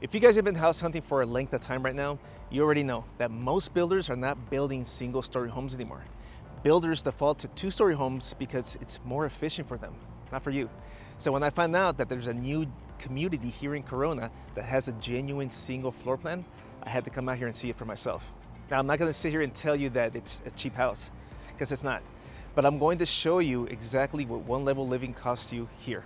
If you guys have been house hunting for a length of time right now, you already know that most builders are not building single-story homes anymore. Builders default to two-story homes because it's more efficient for them, not for you. So when I found out that there's a new community here in Corona that has a genuine single floor plan, I had to come out here and see it for myself. Now, I'm not gonna sit here and tell you that it's a cheap house, because it's not. But I'm going to show you exactly what one level living costs you here.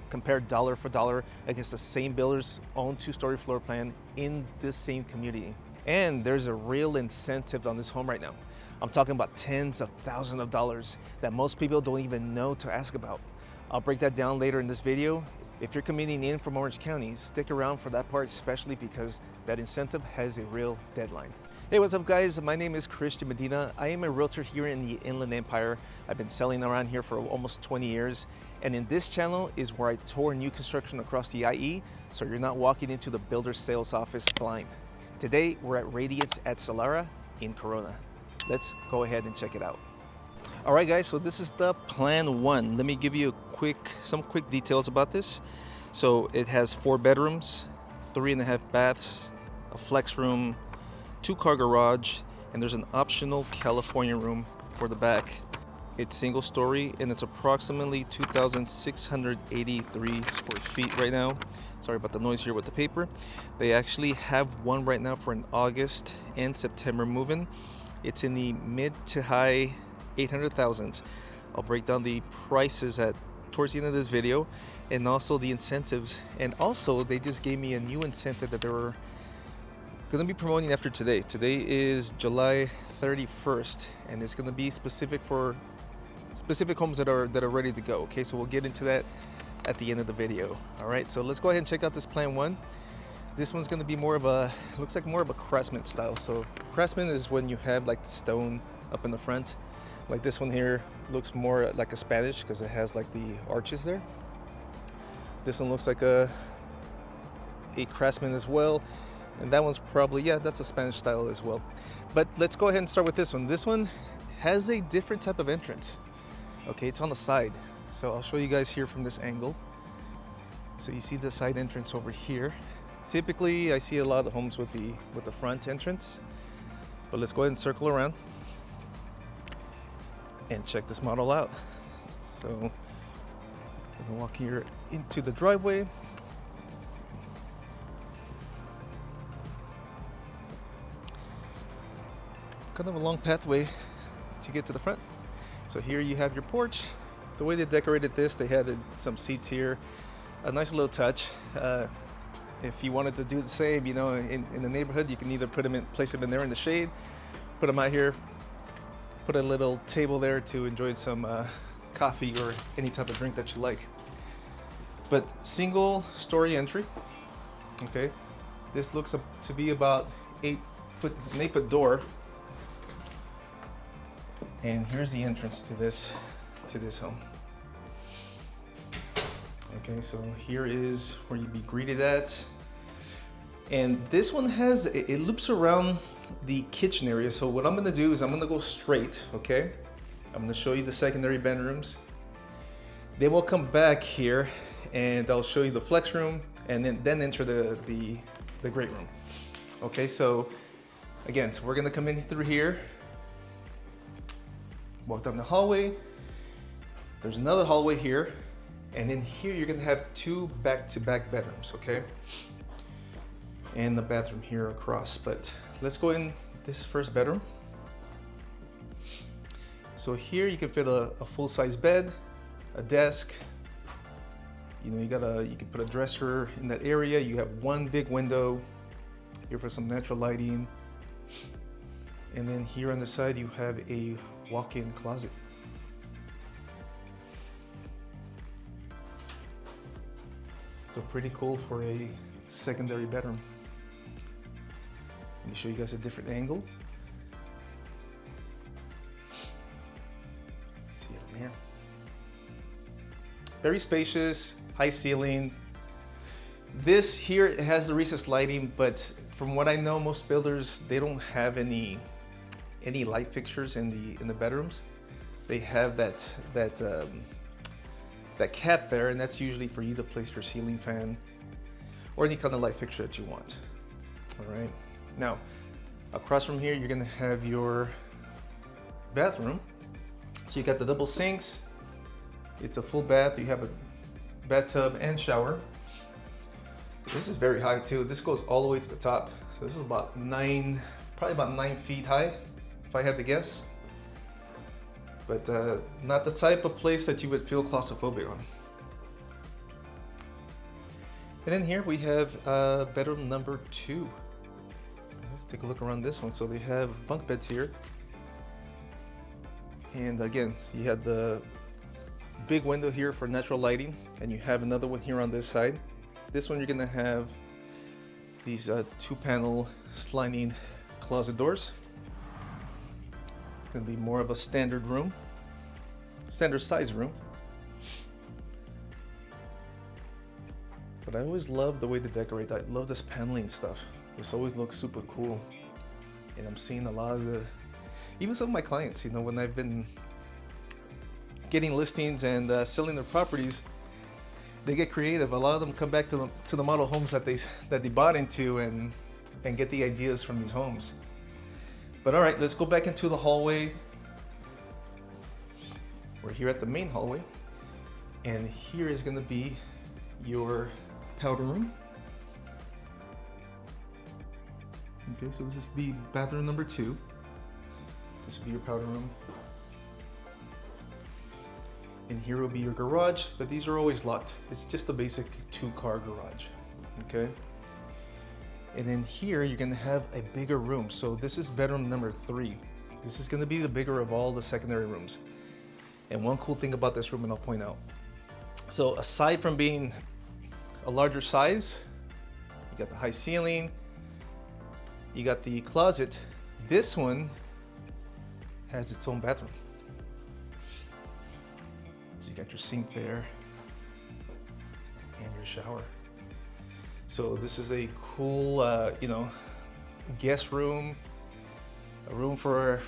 Compare dollar for dollar against the same builder's own two-story floor plan in this same community. And there's a real incentive on this home right now. I'm talking about tens of thousands of dollars that most people don't even know to ask about. I'll break that down later in this video. If you're commuting in from Orange County, stick around for that part, especially because that incentive has a real deadline. Hey, what's up guys? My name is Christian Medina. I am a realtor here in the Inland Empire. I've been selling around here for almost 20 years. And in this channel is where I tour new construction across the IE, so you're not walking into the builder's sales office blind. Today, we're at Radiance at Solara in Corona. Let's go ahead and check it out. All right guys, so this is the plan one. Let me give you some quick details about this. So it has 4 bedrooms, 3.5 baths, a flex room, 2-car garage, and there's an optional California room for the back. It's single story and it's approximately 2,683 square feet right now. Sorry about the noise here with the paper. They actually have one right now for an August and September move-in. It's in the mid to high 800,000. I'll break down the prices towards the end of this video, and also the incentives. And also they just gave me a new incentive that they were going to be promoting after today. Today is July 31st, and it's going to be specific for specific homes that are ready to go. Okay, so we'll get into that at the end of the video. All right, so let's go ahead and check out this plan one. This one's going to be more of a, looks like more of a craftsman style. So craftsman is when you have like the stone up in the front. Like this one here looks more like a Spanish because it has like the arches there. This one looks like a craftsman as well. And that one's probably, yeah, that's a Spanish style as well. But let's go ahead and start with this one. This one has a different type of entrance. Okay, it's on the side. So I'll show you guys here from this angle. So you see the side entrance over here. Typically, I see a lot of homes with the front entrance. But let's go ahead and circle around and check this model out. So I'm gonna walk here into the driveway. Kind of a long pathway to get to the front. So here you have your porch. The way they decorated this, they had some seats here. A nice little touch. If you wanted to do the same, you know, in the neighborhood, you can either place them in there in the shade, put them out here, put a little table there to enjoy some coffee or any type of drink that you like. But single story entry. Okay, this looks to be about an 8-foot door. And here's the entrance to this home. Okay, so here is where you'd be greeted at. And this one it loops around the kitchen area. So what I'm gonna do is I'm gonna go straight, okay? I'm gonna show you the secondary bedrooms. Then we'll come back here and I'll show you the flex room and then enter the great room. Okay, so again, so we're gonna come in through here. Walk down the hallway. There's another hallway here. And then here you're gonna have 2 back-to-back bedrooms, okay? And the bathroom here across. But let's go in this first bedroom. So here you can fit a full-size bed, a desk. You know, you can put a dresser in that area. You have one big window here for some natural lighting. And then here on the side you have a walk-in closet. So pretty cool for a secondary bedroom. Let me show you guys a different angle. See it from here. Very spacious, high ceiling. This here has the recessed lighting, but from what I know, most builders, they don't have any light fixtures in the bedrooms. They have that cap there, and that's usually for you to place your ceiling fan or any kind of light fixture that you want. All right. Now, across from here, you're gonna have your bathroom. So you got the double sinks. It's a full bath. You have a bathtub and shower. This is very high too. This goes all the way to the top. So this is about probably about 9 feet high, if I had to guess. But not the type of place that you would feel claustrophobic on. And then here we have bedroom number 2. Let's take a look around this one. So they have bunk beds here. And again, you have the big window here for natural lighting, and you have another one here on this side. This one you're gonna have these 2-panel sliding closet doors. It's gonna be more of a standard room, standard size room. But I always love the way they decorate. I love this paneling stuff. This always looks super cool. And I'm seeing a lot of even some of my clients, you know, when I've been getting listings and selling their properties, they get creative. A lot of them come back to the model homes that they bought into and get the ideas from these homes. But all right, let's go back into the hallway. We're here at the main hallway, and here is going to be your powder room. Okay, so this is be bathroom number 2. This will be your powder room. And here will be your garage, but these are always locked. It's just a basic 2-car garage, okay? And then here, you're gonna have a bigger room. So this is bedroom number 3. This is gonna be the bigger of all the secondary rooms. And one cool thing about this room, and I'll point out. So aside from being a larger size, you got the high ceiling, you got the closet. This one has its own bathroom. So you got your sink there and your shower. So this is a cool, you know, guest room, a room for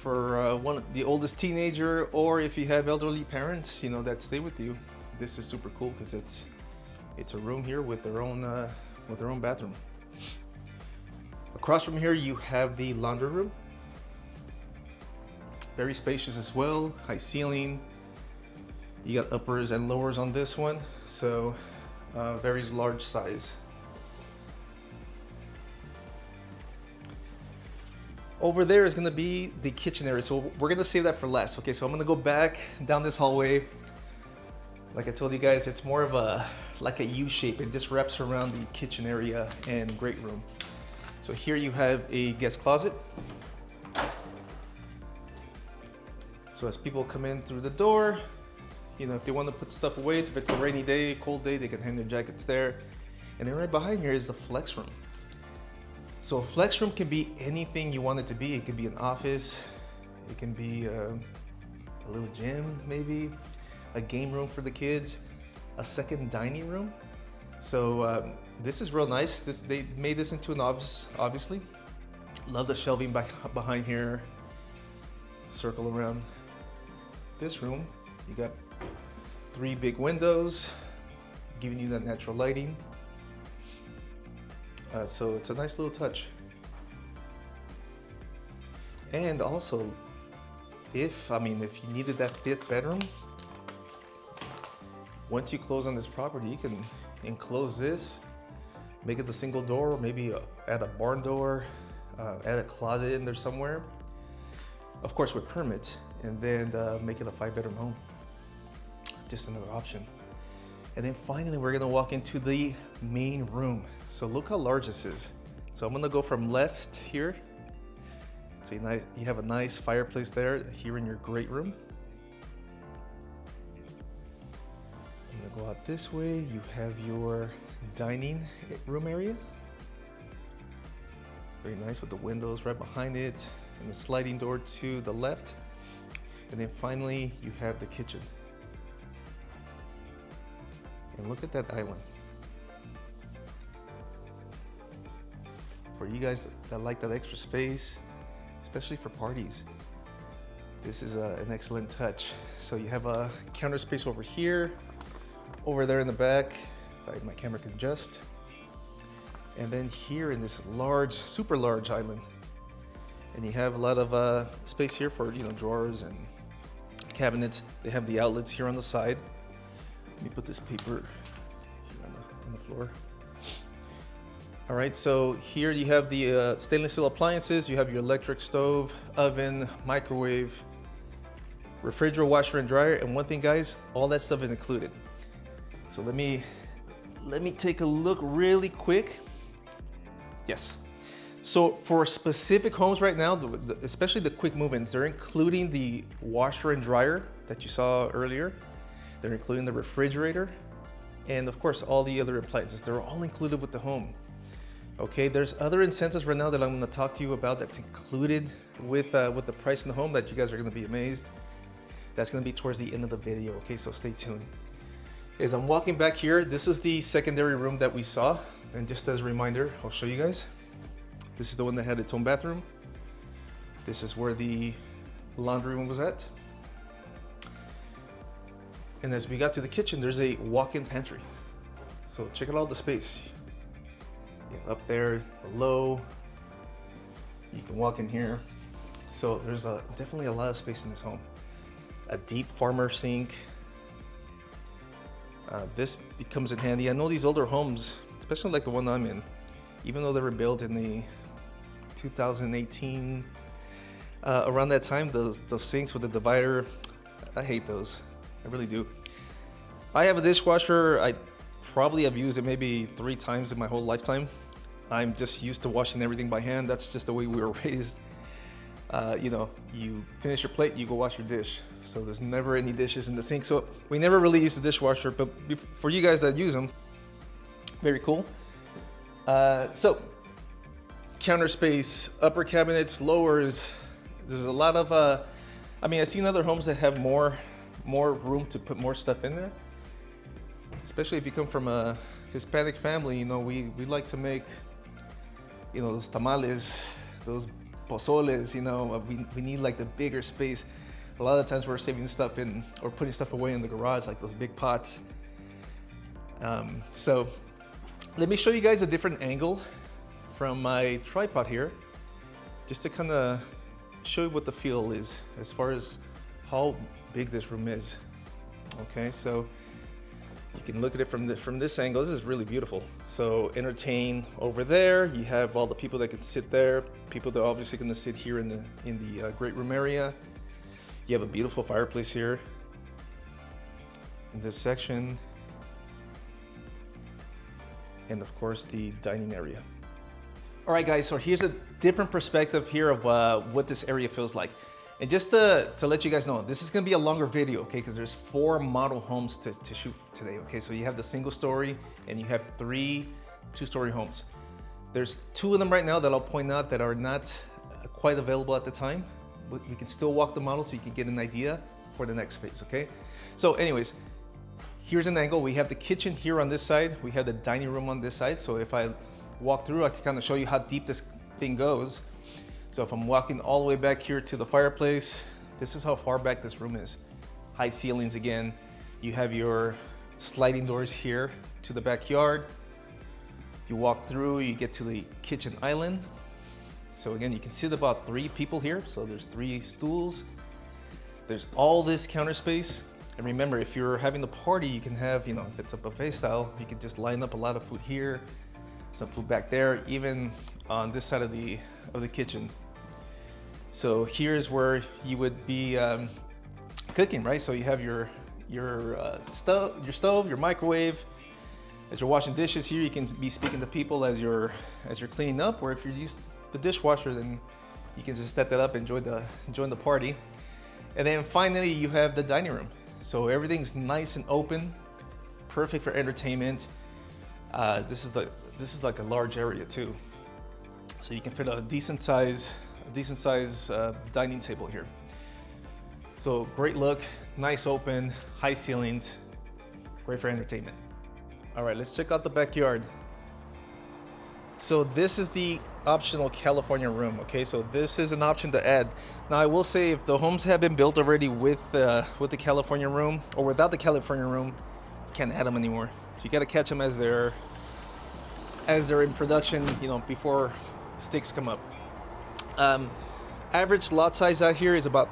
the oldest teenager, or if you have elderly parents, you know, that stay with you. This is super cool because it's a room here with their own bathroom. Across from here, you have the laundry room. Very spacious as well, high ceiling. You got uppers and lowers on this one, so very large size. Over there is gonna be the kitchen area, so we're gonna save that for last. Okay, so I'm gonna go back down this hallway. Like I told you guys, it's more of like a U shape. It just wraps around the kitchen area and great room. So here you have a guest closet. So as people come in through the door, you know, if they want to put stuff away, if it's a rainy day, cold day, they can hang their jackets there. And then right behind here is the flex room. So a flex room can be anything you want it to be. It could be an office, it can be a little gym maybe, a game room for the kids, a second dining room. So this is real nice. They made this into an office, obviously. Love the shelving behind here. Circle around this room. You got 3 big windows, giving you that natural lighting. So it's a nice little touch. And also, if you needed that 5th bedroom, once you close on this property, you can enclose this, make it a single door, or maybe add a barn door, add a closet in there somewhere. Of course with permits, and then make it a 5-bedroom home. Just another option. And then finally, we're gonna walk into the main room. So look how large this is. So I'm gonna go from left here. So you have a nice fireplace there here in your great room. I'm gonna go out this way. You have your dining room area. Very nice with the windows right behind it and the sliding door to the left. And then finally, you have the kitchen. And look at that island. For you guys that like that extra space, especially for parties, this is an excellent touch. So you have a counter space over here, over there in the back, if my camera can adjust. And then here in this large, super large island, and you have a lot of space here for, you know, drawers and cabinets. They have the outlets here on the side. Let me put this paper here on the floor. All right, so here you have the stainless steel appliances. You have your electric stove, oven, microwave, refrigerator, washer and dryer. And one thing, guys, all that stuff is included. So let me take a look really quick. Yes. So for specific homes right now, especially the quick move-ins, they're including the washer and dryer that you saw earlier. They're including the refrigerator, and of course, all the other appliances. They're all included with the home. Okay, there's other incentives right now that I'm gonna talk to you about that's included with the price in the home that you guys are gonna be amazed. That's gonna be towards the end of the video, okay, so stay tuned. As I'm walking back here, this is the secondary room that we saw. And just as a reminder, I'll show you guys. This is the one that had its own bathroom. This is where the laundry room was at. And as we got to the kitchen, there's a walk-in pantry. So check out all the space. Yeah, up there, below. You can walk in here. So there's definitely a lot of space in this home. A deep farmer sink. This comes in handy. I know these older homes, especially like the one I'm in, even though they were built in the 2018, around that time, those sinks with the divider, I hate those. I really do. I have a dishwasher. I probably have used it maybe 3 times in my whole lifetime. I'm just used to washing everything by hand. That's just the way we were raised. You know, you finish your plate, you go wash your dish. So there's never any dishes in the sink. So we never really used the dishwasher, but for you guys that use them, very cool. So counter space, upper cabinets, lowers. There's a lot of, I mean, I've seen other homes that have more room to put more stuff in there. Especially if you come from a Hispanic family, you know, we like to make, you know, those tamales, those pozoles, you know, we need like the bigger space. A lot of times we're saving stuff in or putting stuff away in the garage, like those big pots. So let me show you guys a different angle from my tripod here, just to kind of show you what the feel is as far as how big this room is. Okay, so you can look at it from this angle. This is really beautiful. So entertain over there. You have all the people that can sit there. People that are obviously going to sit here in the great room area. You have a beautiful fireplace here in this section, and of course the dining area. All right, guys. So here's a different perspective here of what this area feels like. And just to let you guys know, this is gonna be a longer video, okay? Because there's 4 model homes to shoot today, okay? So you have the single story and you have 3 two-story homes. There's 2 of them right now that I'll point out that are not quite available at the time, but we can still walk the model so you can get an idea for the next phase, okay? So anyways, here's an angle. We have the kitchen here on this side. We have the dining room on this side. So if I walk through, I can kind of show you how deep this thing goes. So if I'm walking all the way back here to the fireplace, this is how far back this room is. High ceilings again. You have your sliding doors here to the backyard. You walk through, you get to the kitchen island. So again, you can sit about 3 people here. So there's 3 stools. There's all this counter space. And remember, if you're having a party, you can have, you know, if it's a buffet style, you can just line up a lot of food here, some food back there, even on this side of the kitchen. So here's where you would be cooking, right? So you have your stove, your microwave. As you're washing dishes here, you can be speaking to people as you're cleaning up. Or if you're using the dishwasher, then you can just set that up and join the party. And then finally, you have the dining room. So everything's nice and open, perfect for entertainment. This is like a large area too. So you can fit a decent size dining table here. So great look, nice open, high ceilings, great for entertainment. All right, let's check out the backyard. So this is the optional California room, okay? So this is an option to add. Now I will say, if the homes have been built already with the California room or without the California room, you can't add them anymore. So you gotta catch them as they're as they're in production, before sticks come up. Average lot size out here is about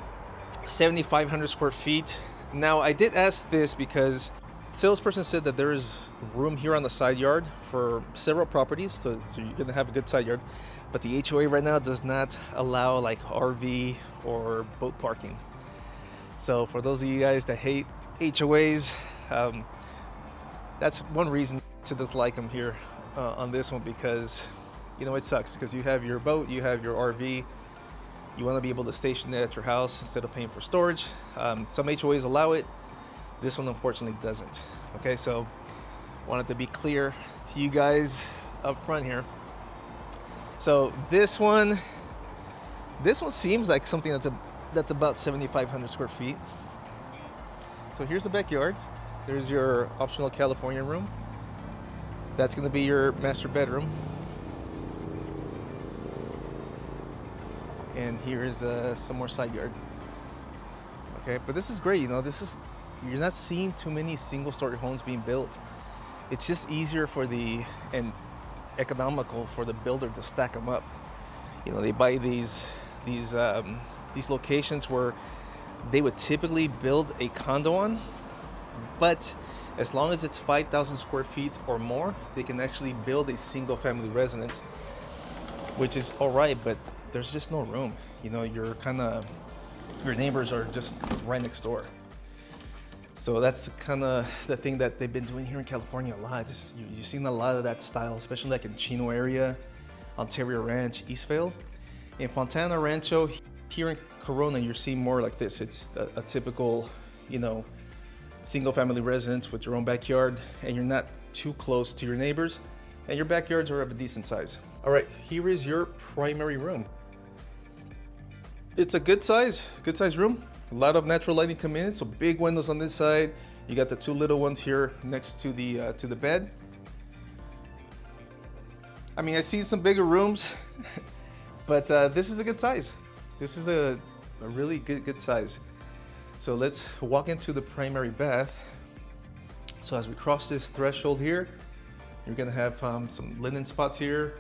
7,500 square feet. Now, I did ask this because the salesperson said that there is room here on the side yard for several properties, so you're gonna have a good side yard. But the HOA right now does not allow like RV or boat parking. So for those of you guys that hate HOAs, that's one reason to dislike them here on this one, because it sucks because you have your boat, you have your RV, you want to be able to station it at your house instead of paying for storage. Some HOAs allow it, this one unfortunately doesn't. Okay, so wanted to be clear to you guys up front here. So this one seems like something that's about 7,500 square feet. So here's the backyard. There's your optional California room. That's going to be your master bedroom. And here is some more side yard. Okay, but this is great. You're not seeing too many single-story homes being built. It's just easier and economical for the builder to stack them up. They buy these locations where they would typically build a condo on, but as long as it's 5,000 square feet or more, they can actually build a single family residence, which is all right, but there's just no room. Your neighbors are just right next door. So that's kind of the thing that they've been doing here in California a lot. You've seen a lot of that style, especially like in Chino area, Ontario Ranch, Eastvale. In Fontana Rancho, here in Corona, you're seeing more like this. It's a typical, single family residence with your own backyard, and you're not too close to your neighbors, and your backyards are of a decent size. All right, here is your primary room. It's a good size room. A lot of natural lighting come in, so big windows on this side. You got the two little ones here next to the bed. I mean, I see some bigger rooms, but this is a good size. This is a really good size. So let's walk into the primary bath. So as we cross this threshold here, you're gonna have some linen spots here.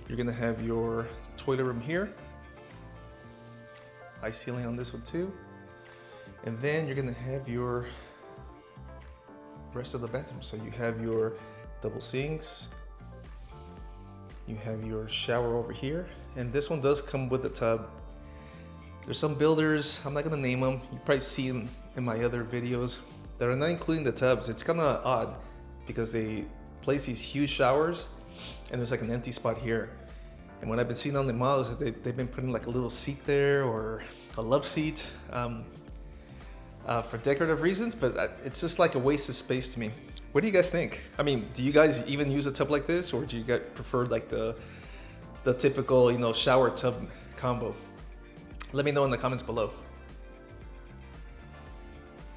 You're gonna have your toilet room here. High ceiling on this one too. And then you're gonna have your rest of the bathroom. So you have your double sinks, you have your shower over here, and this one does come with a tub. There's some builders, I'm not gonna name them, you probably see them in my other videos, that are not including the tubs. It's kind of odd because they place these huge showers and there's like an empty spot here. And what I've been seeing on the models, they've been putting like a little seat there or a love seat for decorative reasons, but it's just like a waste of space to me. What do you guys think? I mean, do you guys even use a tub like this, or do you guys prefer like the typical, shower tub combo? Let me know in the comments below.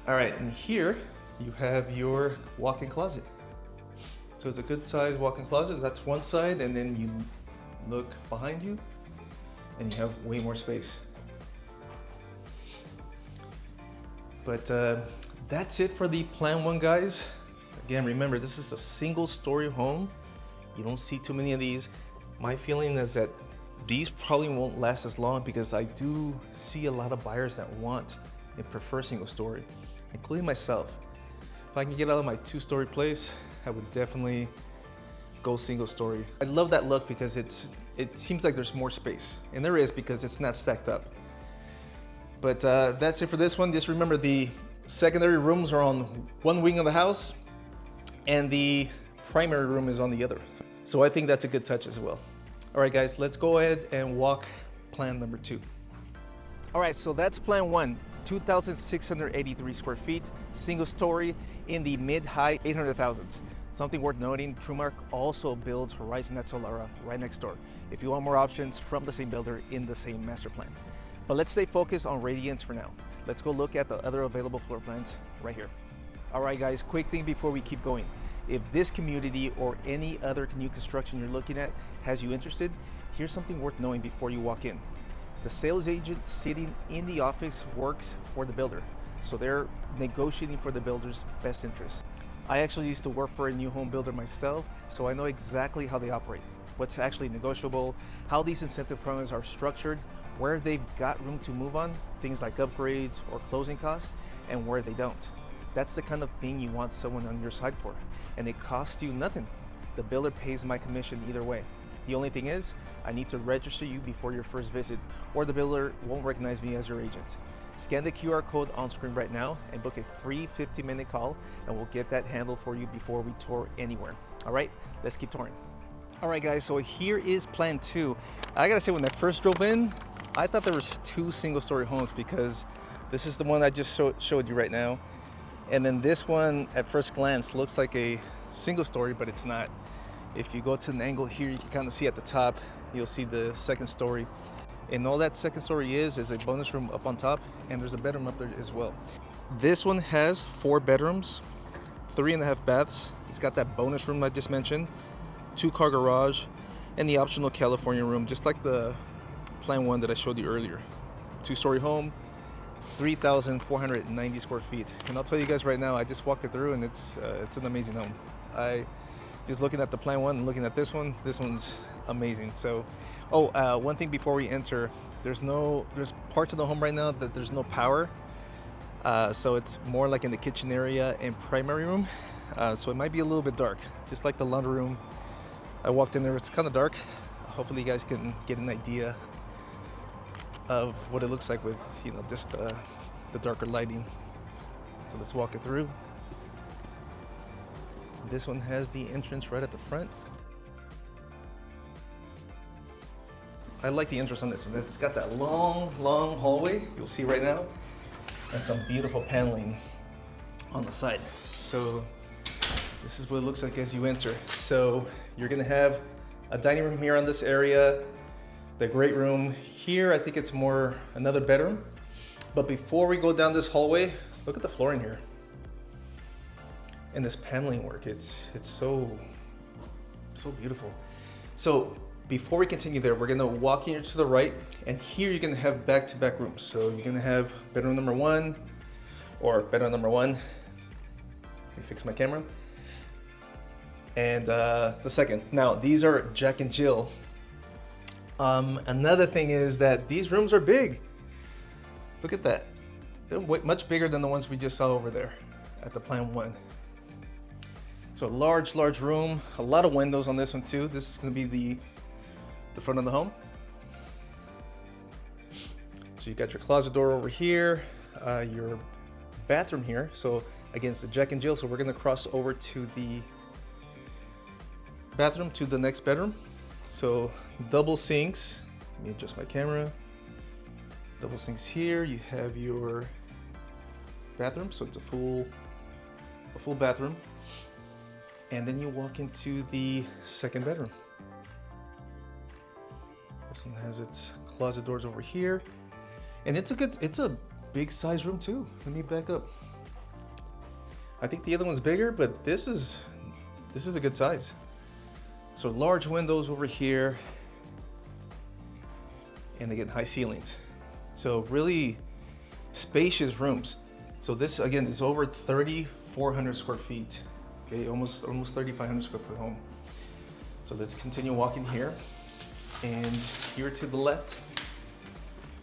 All right, and here you have your walk-in closet. So it's a good sized walk-in closet. That's one side, and then you look behind you and you have way more space. But that's it for the Plan 1, guys. Again, remember, this is a single story home. You don't see too many of these. My feeling is that these probably won't last as long because I do see a lot of buyers that want and prefer single story, including myself. If I can get out of my 2-story place, I would definitely go single story. I love that look because it seems like there's more space, and there is because it's not stacked up. But that's it for this one. Just remember, the secondary rooms are on one wing of the house and the primary room is on the other. So I think that's a good touch as well. All right, guys, let's go ahead and walk plan number 2. All right, so that's Plan 1, 2,683 square feet, single story in the mid-high 800,000s. Something worth noting, Trumark also builds Horizon at Solara right next door, if you want more options from the same builder in the same master plan. But let's stay focused on Radiance for now. Let's go look at the other available floor plans right here. All right, guys, quick thing before we keep going. If this community or any other new construction you're looking at has you interested, here's something worth knowing before you walk in. The sales agent sitting in the office works for the builder, so they're negotiating for the builder's best interest. I actually used to work for a new home builder myself, so I know exactly how they operate, what's actually negotiable, how these incentive programs are structured, where they've got room to move on, things like upgrades or closing costs, and where they don't. That's the kind of thing you want someone on your side for, and it costs you nothing. The builder pays my commission either way. The only thing is, I need to register you before your first visit, or the builder won't recognize me as your agent. Scan the QR code on screen right now and book a free 15-minute call, and we'll get that handled for you before we tour anywhere. All right, let's keep touring. All right, guys, so here is plan 2. I gotta say, when I first drove in, I thought there was 2 single-story homes because this is the one I just showed you right now. And then this one, at first glance, looks like a single story, but it's not. If you go to an angle here, you can kind of see at the top, you'll see the second story. And all that second story is a bonus room up on top, and there's a bedroom up there as well. This one has 4 bedrooms, 3.5 baths. It's got that bonus room I just mentioned, 2-car garage, and the optional California room, just like the plan 1 that I showed you earlier. 2-story home, 3,490 square feet. And I'll tell you guys right now, I just walked it through, and it's an amazing home. Just looking at the plan 1 and looking at this one's amazing. So, one thing before we enter, there's parts of the home right now that there's no power. So it's more like in the kitchen area and primary room. So it might be a little bit dark, just like the laundry room. I walked in there, it's kind of dark. Hopefully you guys can get an idea of what it looks like with, just the darker lighting. So let's walk it through. This one has the entrance right at the front. I like the entrance on this one. It's got that long hallway you'll see right now, and some beautiful paneling on the side. So this is what it looks like as you enter. So you're gonna have a dining room here on this area, the great room here. I think it's more another bedroom. But before we go down this hallway, look at the flooring here and this paneling work. It's so beautiful. So before we continue there, we're gonna walk here to the right, and here you're gonna have back-to-back rooms. So you're gonna have bedroom number 1, or bedroom number 1. Let me fix my camera. And the second. Now, these are Jack and Jill. Another thing is that these rooms are big. Look at that. They're much bigger than the ones we just saw over there at the plan 1. So a large room, a lot of windows on this one too. This is gonna be the front of the home. So you got your closet door over here, your bathroom here. So again, it's the Jack and Jill. So we're gonna cross over to the bathroom, to the next bedroom. So double sinks. Let me adjust my camera. Double sinks here. You have your bathroom, so it's a full bathroom. And then you walk into the second bedroom. This one has its closet doors over here, and it's a big size room too. Let me back up. I think the other one's bigger, but this is a good size. So large windows over here, and they get high ceilings. So really spacious rooms. So this again is over 3,400 square feet. Okay, almost 3,500 square foot home. So let's continue walking here. And here to the left,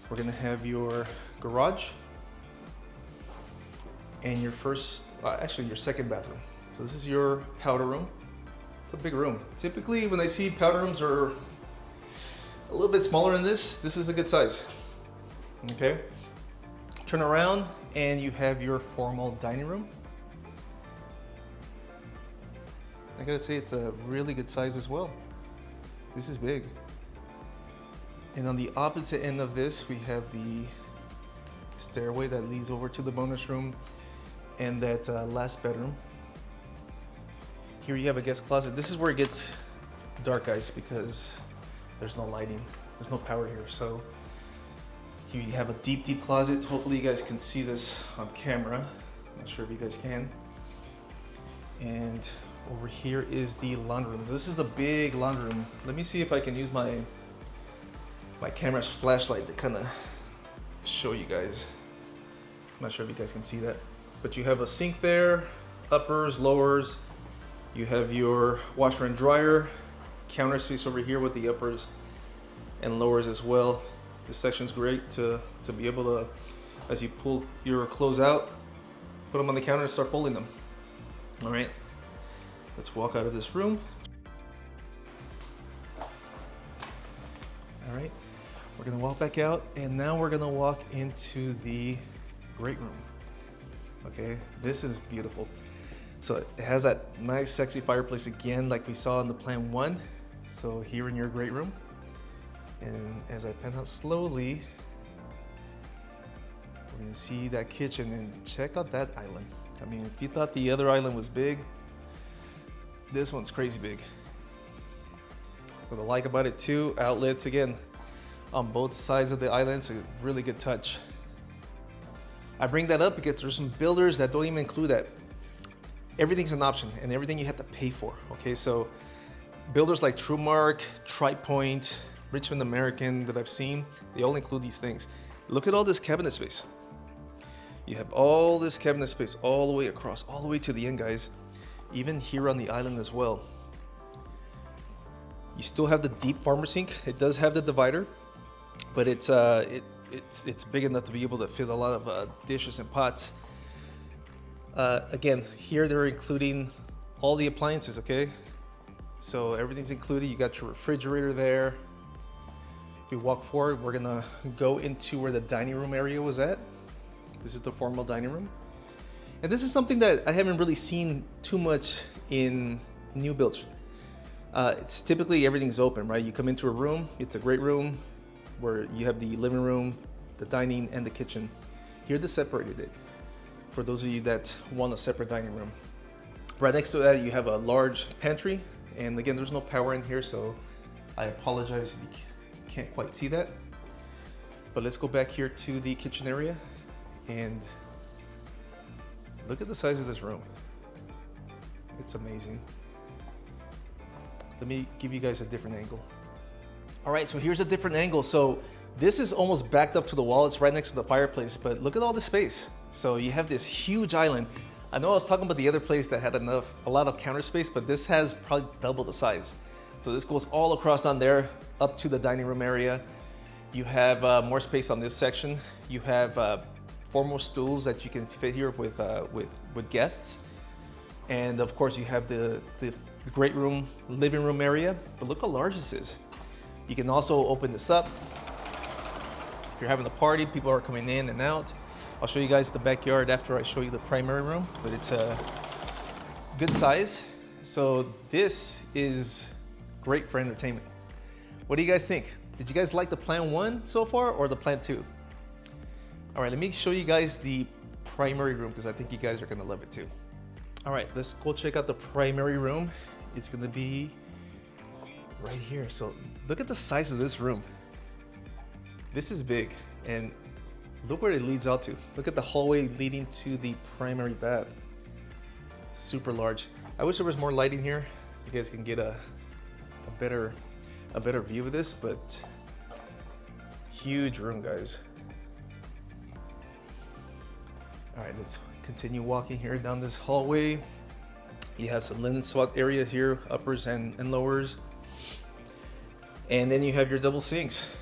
we're gonna have your garage and your your second bathroom. So this is your powder room. It's a big room. Typically, when I see powder rooms are a little bit smaller than this is a good size. Okay, turn around and you have your formal dining room. I gotta say, it's a really good size as well. This is big. And on the opposite end of this, we have the stairway that leads over to the bonus room and that last bedroom. Here you have a guest closet. This is where it gets dark, guys, because there's no lighting. There's no power here. So here you have a deep closet. Hopefully you guys can see this on camera. I'm not sure if you guys can. And over here is the laundry room. This is a big laundry room. Let me see if I can use my camera's flashlight to kind of show you guys. I'm not sure if you guys can see that, but you have a sink there, uppers, lowers. You have your washer and dryer, counter space over here with the uppers and lowers as well. This section's great to be able to, as you pull your clothes out, put them on the counter and start folding them. All right, let's walk out of this room. All right, we're gonna walk back out, and now we're gonna walk into the great room. Okay, this is beautiful. So it has that nice sexy fireplace again, like we saw in the plan 1. So here in your great room. And as I pan out slowly, we're gonna see that kitchen, and check out that island. I mean, if you thought the other island was big, this one's crazy big. What I like about it too, outlets again on both sides of the island. It's a really good touch. I bring that up because there's some builders that don't even include that. Everything's an option, and everything you have to pay for. Okay, so builders like Trumark, TriPoint, Richmond American that I've seen, they all include these things. Look at all this cabinet space. You have all this cabinet space all the way across, all the way to the end, guys. Even here on the island as well. You still have the deep farmer sink. It does have the divider, but it's big enough to be able to fit a lot of dishes and pots. Again, here they're including all the appliances, okay? So everything's included. You got your refrigerator there. If we walk forward, we're gonna go into where the dining room area was at. This is the formal dining room. And this is something that I haven't really seen too much in new builds. It's typically everything's open, right? You come into a room, it's a great room where you have the living room, the dining, and the kitchen. Here they separated it for those of you that want a separate dining room. Right next to that, you have a large pantry. And again, there's no power in here, so I apologize if you can't quite see that. But let's go back here to the kitchen area and look at the size of this room. It's amazing. Let me give you guys a different angle. All right, so here's a different angle. So this is almost backed up to the wall. It's right next to the fireplace, but look at all the space. So you have this huge island. I know I was talking about the other place that had a lot of counter space, but this has probably double the size. So this goes all across on there, up to the dining room area. You have more space on this section. You have formal stools that you can fit here with guests. And of course you have the great room, living room area, but look how large this is. You can also open this up. If you're having a party, people are coming in and out. I'll show you guys the backyard after I show you the primary room, but it's a good size. So this is great for entertainment. What do you guys think? Did you guys like the plan 1 so far or the plan 2? All right, let me show you guys the primary room because I think you guys are gonna love it too. All right, let's go check out the primary room. It's gonna be right here. So look at the size of this room. This is big, and look where it leads out to. Look at the hallway leading to the primary bath. Super large. I wish there was more lighting here so you guys can get a better view of this, but huge room, guys. All right, let's continue walking here down this hallway. You have some linen swap areas here, uppers and lowers. And then you have your double sinks.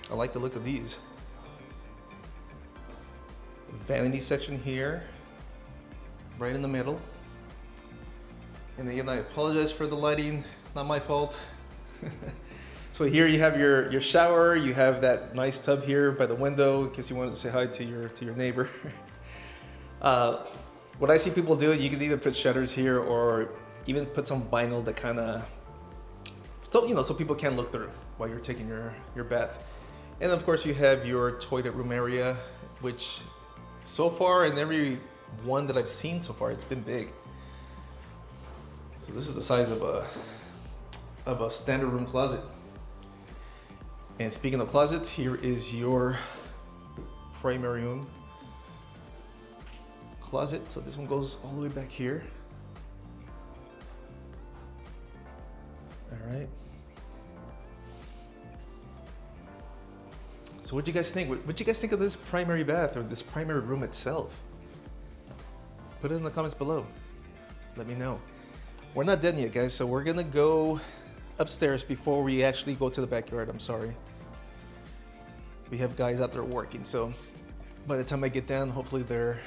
I like the look of these. Vanity section here, right in the middle. And again, I apologize for the lighting, not my fault. So here you have your shower, you have that nice tub here by the window in case you wanted to say hi to your neighbor. What I see people do, you can either put shutters here or even put some vinyl that kind of, so people can't look through while you're taking your bath. And of course you have your toilet room area, which so far in every one that I've seen so far, it's been big. So this is the size of a standard room closet. And speaking of closets, here is your primary room closet. So this one goes all the way back here. All right. So what do you guys think? What do you guys think of this primary bath or this primary room itself? Put it in the comments below. Let me know. We're not done yet, guys, so we're gonna go upstairs before we actually go to the backyard. I'm sorry. We have guys out there working, so by the time I get down, hopefully they're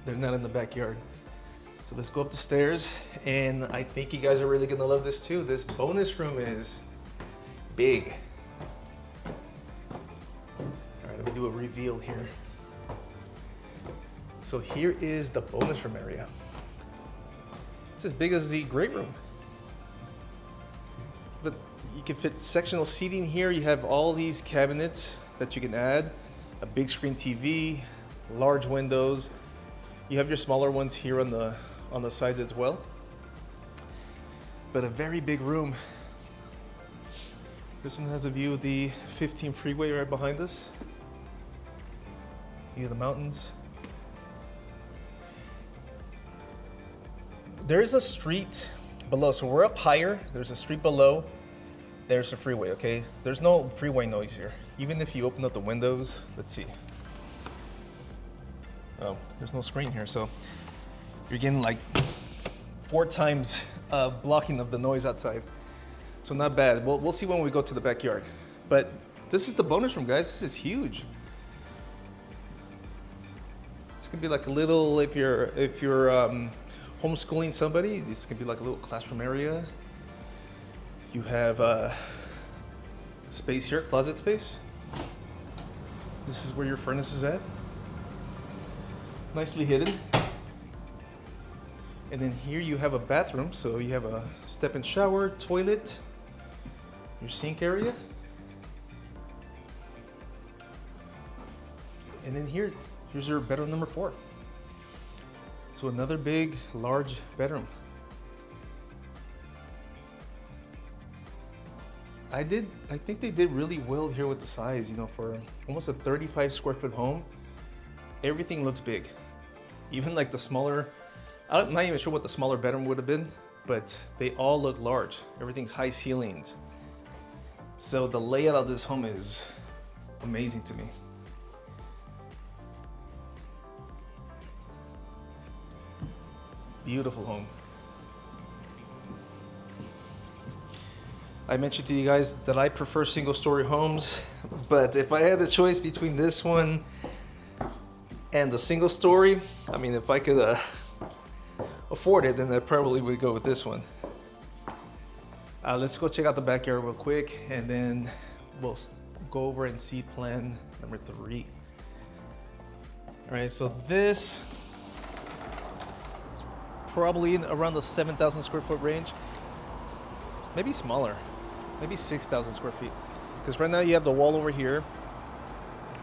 not in the backyard. So let's go up the stairs, and I think you guys are really gonna love this too. This bonus room is big. All right, let me do a reveal here. So here is the bonus room area. It's as big as the great room. But you can fit sectional seating here. You have all these cabinets that you can add, a big screen TV, large windows. You have your smaller ones here on the sides as well. But a very big room. This one has a view of the 15 freeway right behind us. View of the mountains. There is a street below, so we're up higher. There's a street below. There's a freeway, okay? There's no freeway noise here. Even if you open up the windows, let's see. Oh, there's no screen here, so you're getting like 4 times blocking of the noise outside. So not bad. We'll see when we go to the backyard. But this is the bonus room, guys. This is huge. This could be like a little, if you're homeschooling somebody, this could be like a little classroom area. You have space here, closet space. This is where your furnace is at. Nicely hidden. And then here you have a bathroom, so you have a step-in shower, toilet, your sink area. And then here's your bedroom number 4. So another big, large bedroom. I think they did really well here with the size, you know, for almost a 35 square foot home. Everything looks big. Even like the smaller, I'm not even sure what the smaller bedroom would have been, but they all look large. Everything's high ceilings. So the layout of this home is amazing to me. Beautiful home. I mentioned to you guys that I prefer single-story homes, but if I had the choice between this one and the single-story, I mean, if I could afford it, then I probably would go with this one. Let's go check out the backyard real quick, and then we'll go over and see plan number 3. All right, so this probably in around the 7,000 square foot range, maybe smaller, maybe 6,000 square feet. Because right now you have the wall over here,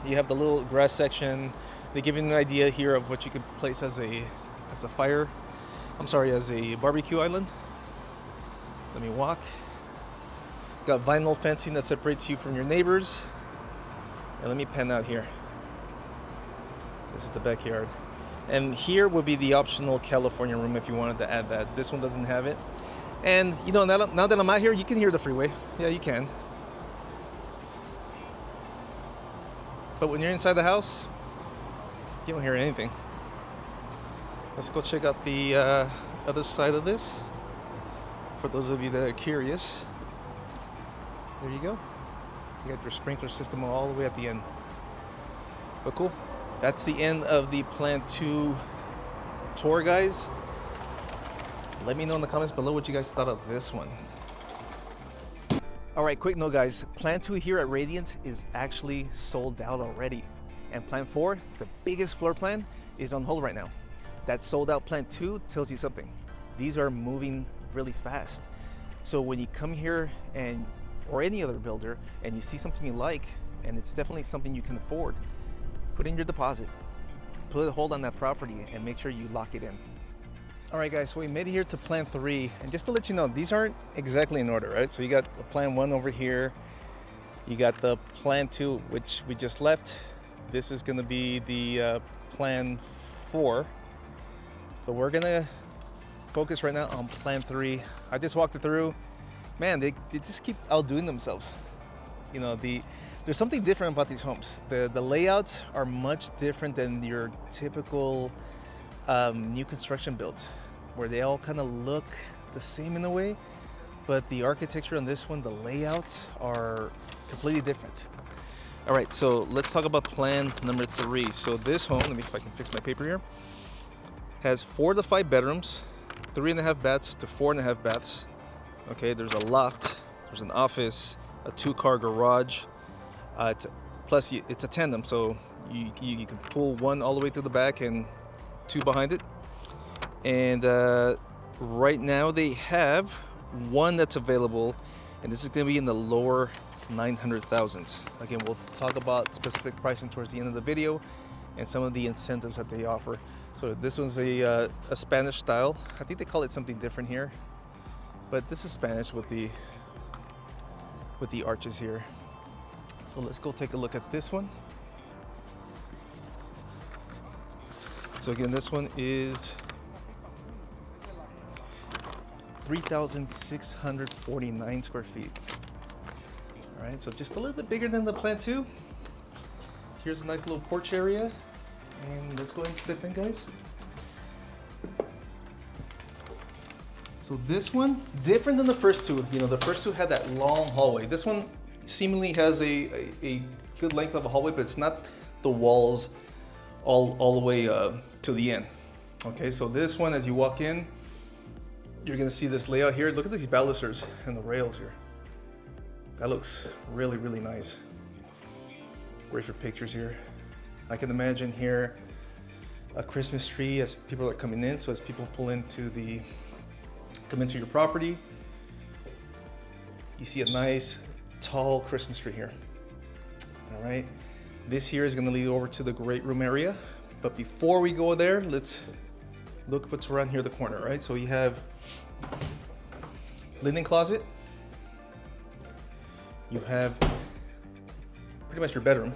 you have the little grass section. They give you an idea here of what you could place as a barbecue island. Let me walk. Got vinyl fencing that separates you from your neighbors. And let me pan out here. This is the backyard. And here would be the optional California room if you wanted to add that. This one doesn't have it. And you know, now that I'm out here, you can hear the freeway. Yeah, you can. But when you're inside the house, you don't hear anything. Let's go check out the other side of this. For those of you that are curious, there you go. You got your sprinkler system all the way at the end. But cool. That's the end of the Plan 2 tour, guys. Let me know in the comments below what you guys thought of this one. All right, quick note, guys. Plan 2 here at Radiance is actually sold out already. And Plan 4, the biggest floor plan, is on hold right now. That sold out Plan 2 tells you something. These are moving really fast. So when you come here or any other builder and you see something you like, and it's definitely something you can afford, put in your deposit, put a hold on that property, and make sure you lock it in. All right, guys, so we made it here to Plan 3, and just to let you know, these aren't exactly in order, right? So you got the Plan 1 over here, you got the Plan 2, which we just left. This is gonna be the Plan 4, but we're gonna focus right now on Plan 3. I just walked it through. Man, they just keep outdoing themselves. You know, there's something different about these homes. The layouts are much different than your typical new construction builds where they all kind of look the same in a way, but the architecture on this one, the layouts are completely different. All right, so let's talk about plan number 3. So this home, let me see if I can fix my paper here, has 4 to 5 bedrooms, 3.5 baths to 4.5 baths. Okay, there's a loft, there's an office, a 2-car garage. Plus, it's a tandem, so you can pull one all the way to the back and 2 behind it. And right now they have one that's available, and this is going to be in the lower 900,000s. Again, we'll talk about specific pricing towards the end of the video and some of the incentives that they offer. So this one's a Spanish style. I think they call it something different here, but this is Spanish with the arches here. So let's go take a look at this one. So again, this one is 3,649 square feet. All right, so just a little bit bigger than the plan 2. Here's a nice little porch area, and let's go ahead and step in, guys. So this one, different than the first 2. You know, the first 2 had that long hallway. This one seemingly has a good length of a hallway, but it's not the walls all the way to the end. Okay, so this one, as you walk in, you're gonna see this layout here. Look at these balusters and the rails here. That looks really, really nice. Great for pictures here. I can imagine here a Christmas tree as people are coming in. So as people come into your property, you see a nice tall Christmas tree here. All right, this here is going to lead over to the great room area. But before we go there, let's look what's around here the corner. Right, so you have linen closet. You have pretty much your bedroom.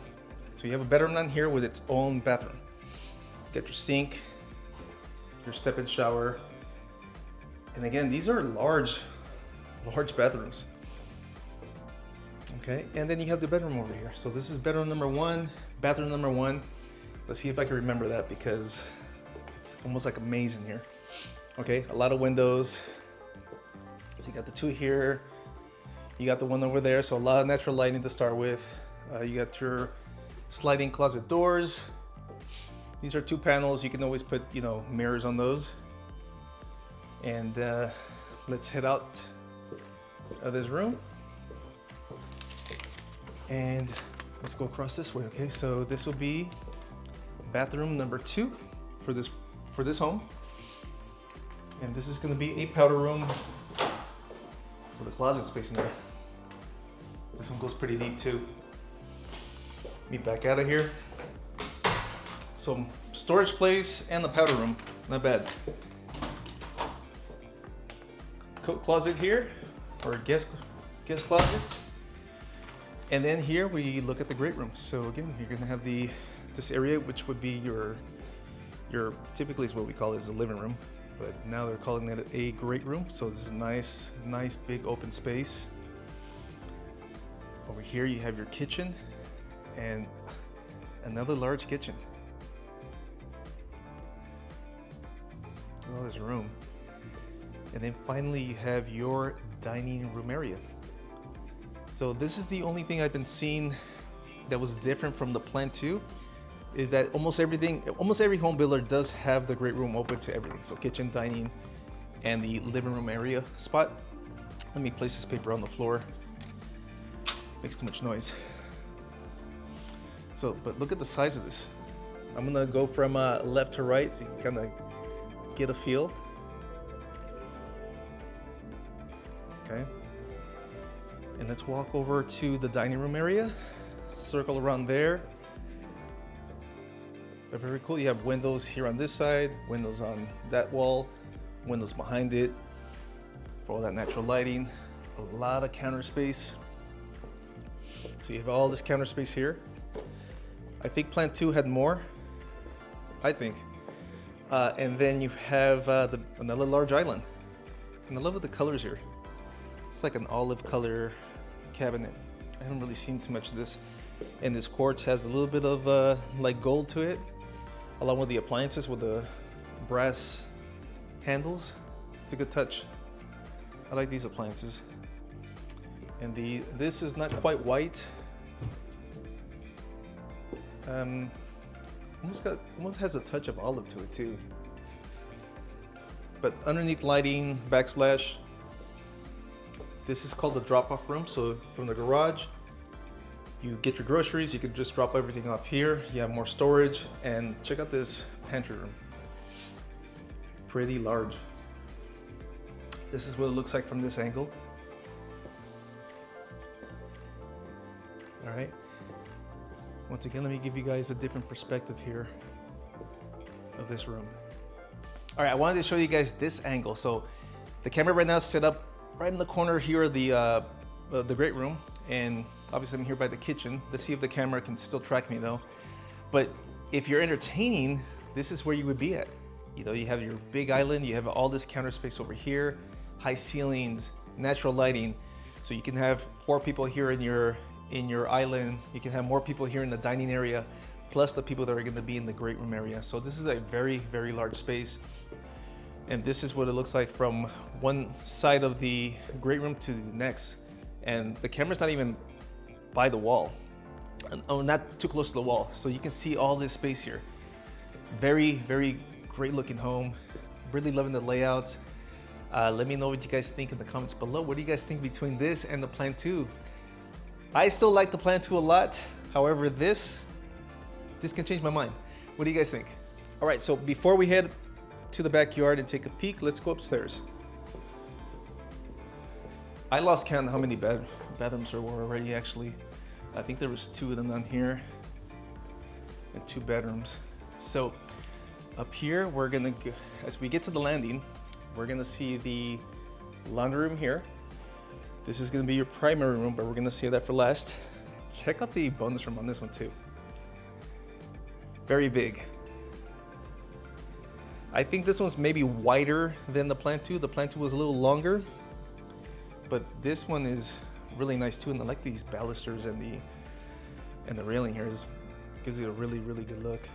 So you have a bedroom down here with its own bathroom. Get your sink, your step-in shower, and again, these are large bathrooms. Okay, and then you have the bedroom over here. So this is bedroom number 1, bathroom number 1. Let's see if I can remember that because it's almost like a maze in here. Okay, a lot of windows. So you got the 2 here. You got the one over there. So a lot of natural lighting to start with. You got your sliding closet doors. These are 2 panels. You can always put, mirrors on those. And let's head out of this room. And let's go across this way, okay? So this will be bathroom number 2 for this home. And this is gonna be a powder room with a closet space in there. This one goes pretty deep too. Let me back out of here. So storage place and the powder room, not bad. Coat closet here, or guest closet. And then here we look at the great room. So again, you're gonna have this area, which would be your typically is what we call it is a living room, but now they're calling it a great room. So this is a nice big open space. Over here you have your kitchen and another large kitchen. Well, there's room. And then finally you have your dining room area. So this is the only thing I've been seeing that was different from the plan 2, is that almost every home builder does have the great room open to everything. So kitchen, dining, and the living room area spot. Let me place this paper on the floor. Makes too much noise. So, but look at the size of this. I'm gonna go from left to right so you can kind of get a feel. Okay. And let's walk over to the dining room area. Circle around there. But very cool. You have windows here on this side, windows on that wall, windows behind it for all that natural lighting. A lot of counter space. So you have all this counter space here. I think plan 2 had more. I think. And then you have another large island. And I love the colors here. It's like an olive color cabinet. I haven't really seen too much of this. And this quartz has a little bit of like gold to it, along with the appliances with the brass handles. It's a good touch. I like these appliances. And this is not quite white. Almost has a touch of olive to it too. But underneath lighting, backsplash. This is called the drop-off room. So from the garage, you get your groceries, you can just drop everything off here. You have more storage, and check out this pantry room. Pretty large. This is what it looks like from this angle. All right. Once again, let me give you guys a different perspective here of this room. All right, I wanted to show you guys this angle. So the camera right now is set up right in the corner here of the great room, and obviously I'm here by the kitchen. Let's see if the camera can still track me though. But if you're entertaining, this is where you would be at. You know, you have your big island, you have all this counter space over here, high ceilings, natural lighting. So you can have 4 people here in your island. You can have more people here in the dining area, plus the people that are gonna be in the great room area. So this is a very, very large space. And this is what it looks like from one side of the great room to the next. And the camera's not even by the wall. Oh, not too close to the wall. So you can see all this space here. Very, very great looking home. Really loving the layout. Let me know what you guys think in the comments below. What do you guys think between this and the Plan 2? I still like the Plan 2 a lot. However, this can change my mind. What do you guys think? All right, so before we head to the backyard and take a peek, let's go upstairs. I lost count of how many bathrooms there were already, actually. I think there was 2 of them down here and 2 bedrooms. So up here, we're gonna go, as we get to the landing, we're gonna see the laundry room here. This is gonna be your primary room, but we're gonna save that for last. Check out the bonus room on this one too. Very big. I think this one's maybe wider than the Plan 2. The Plan 2 was a little longer, but this one is really nice too. And I like these balusters and the railing here. Gives you a really, really good look.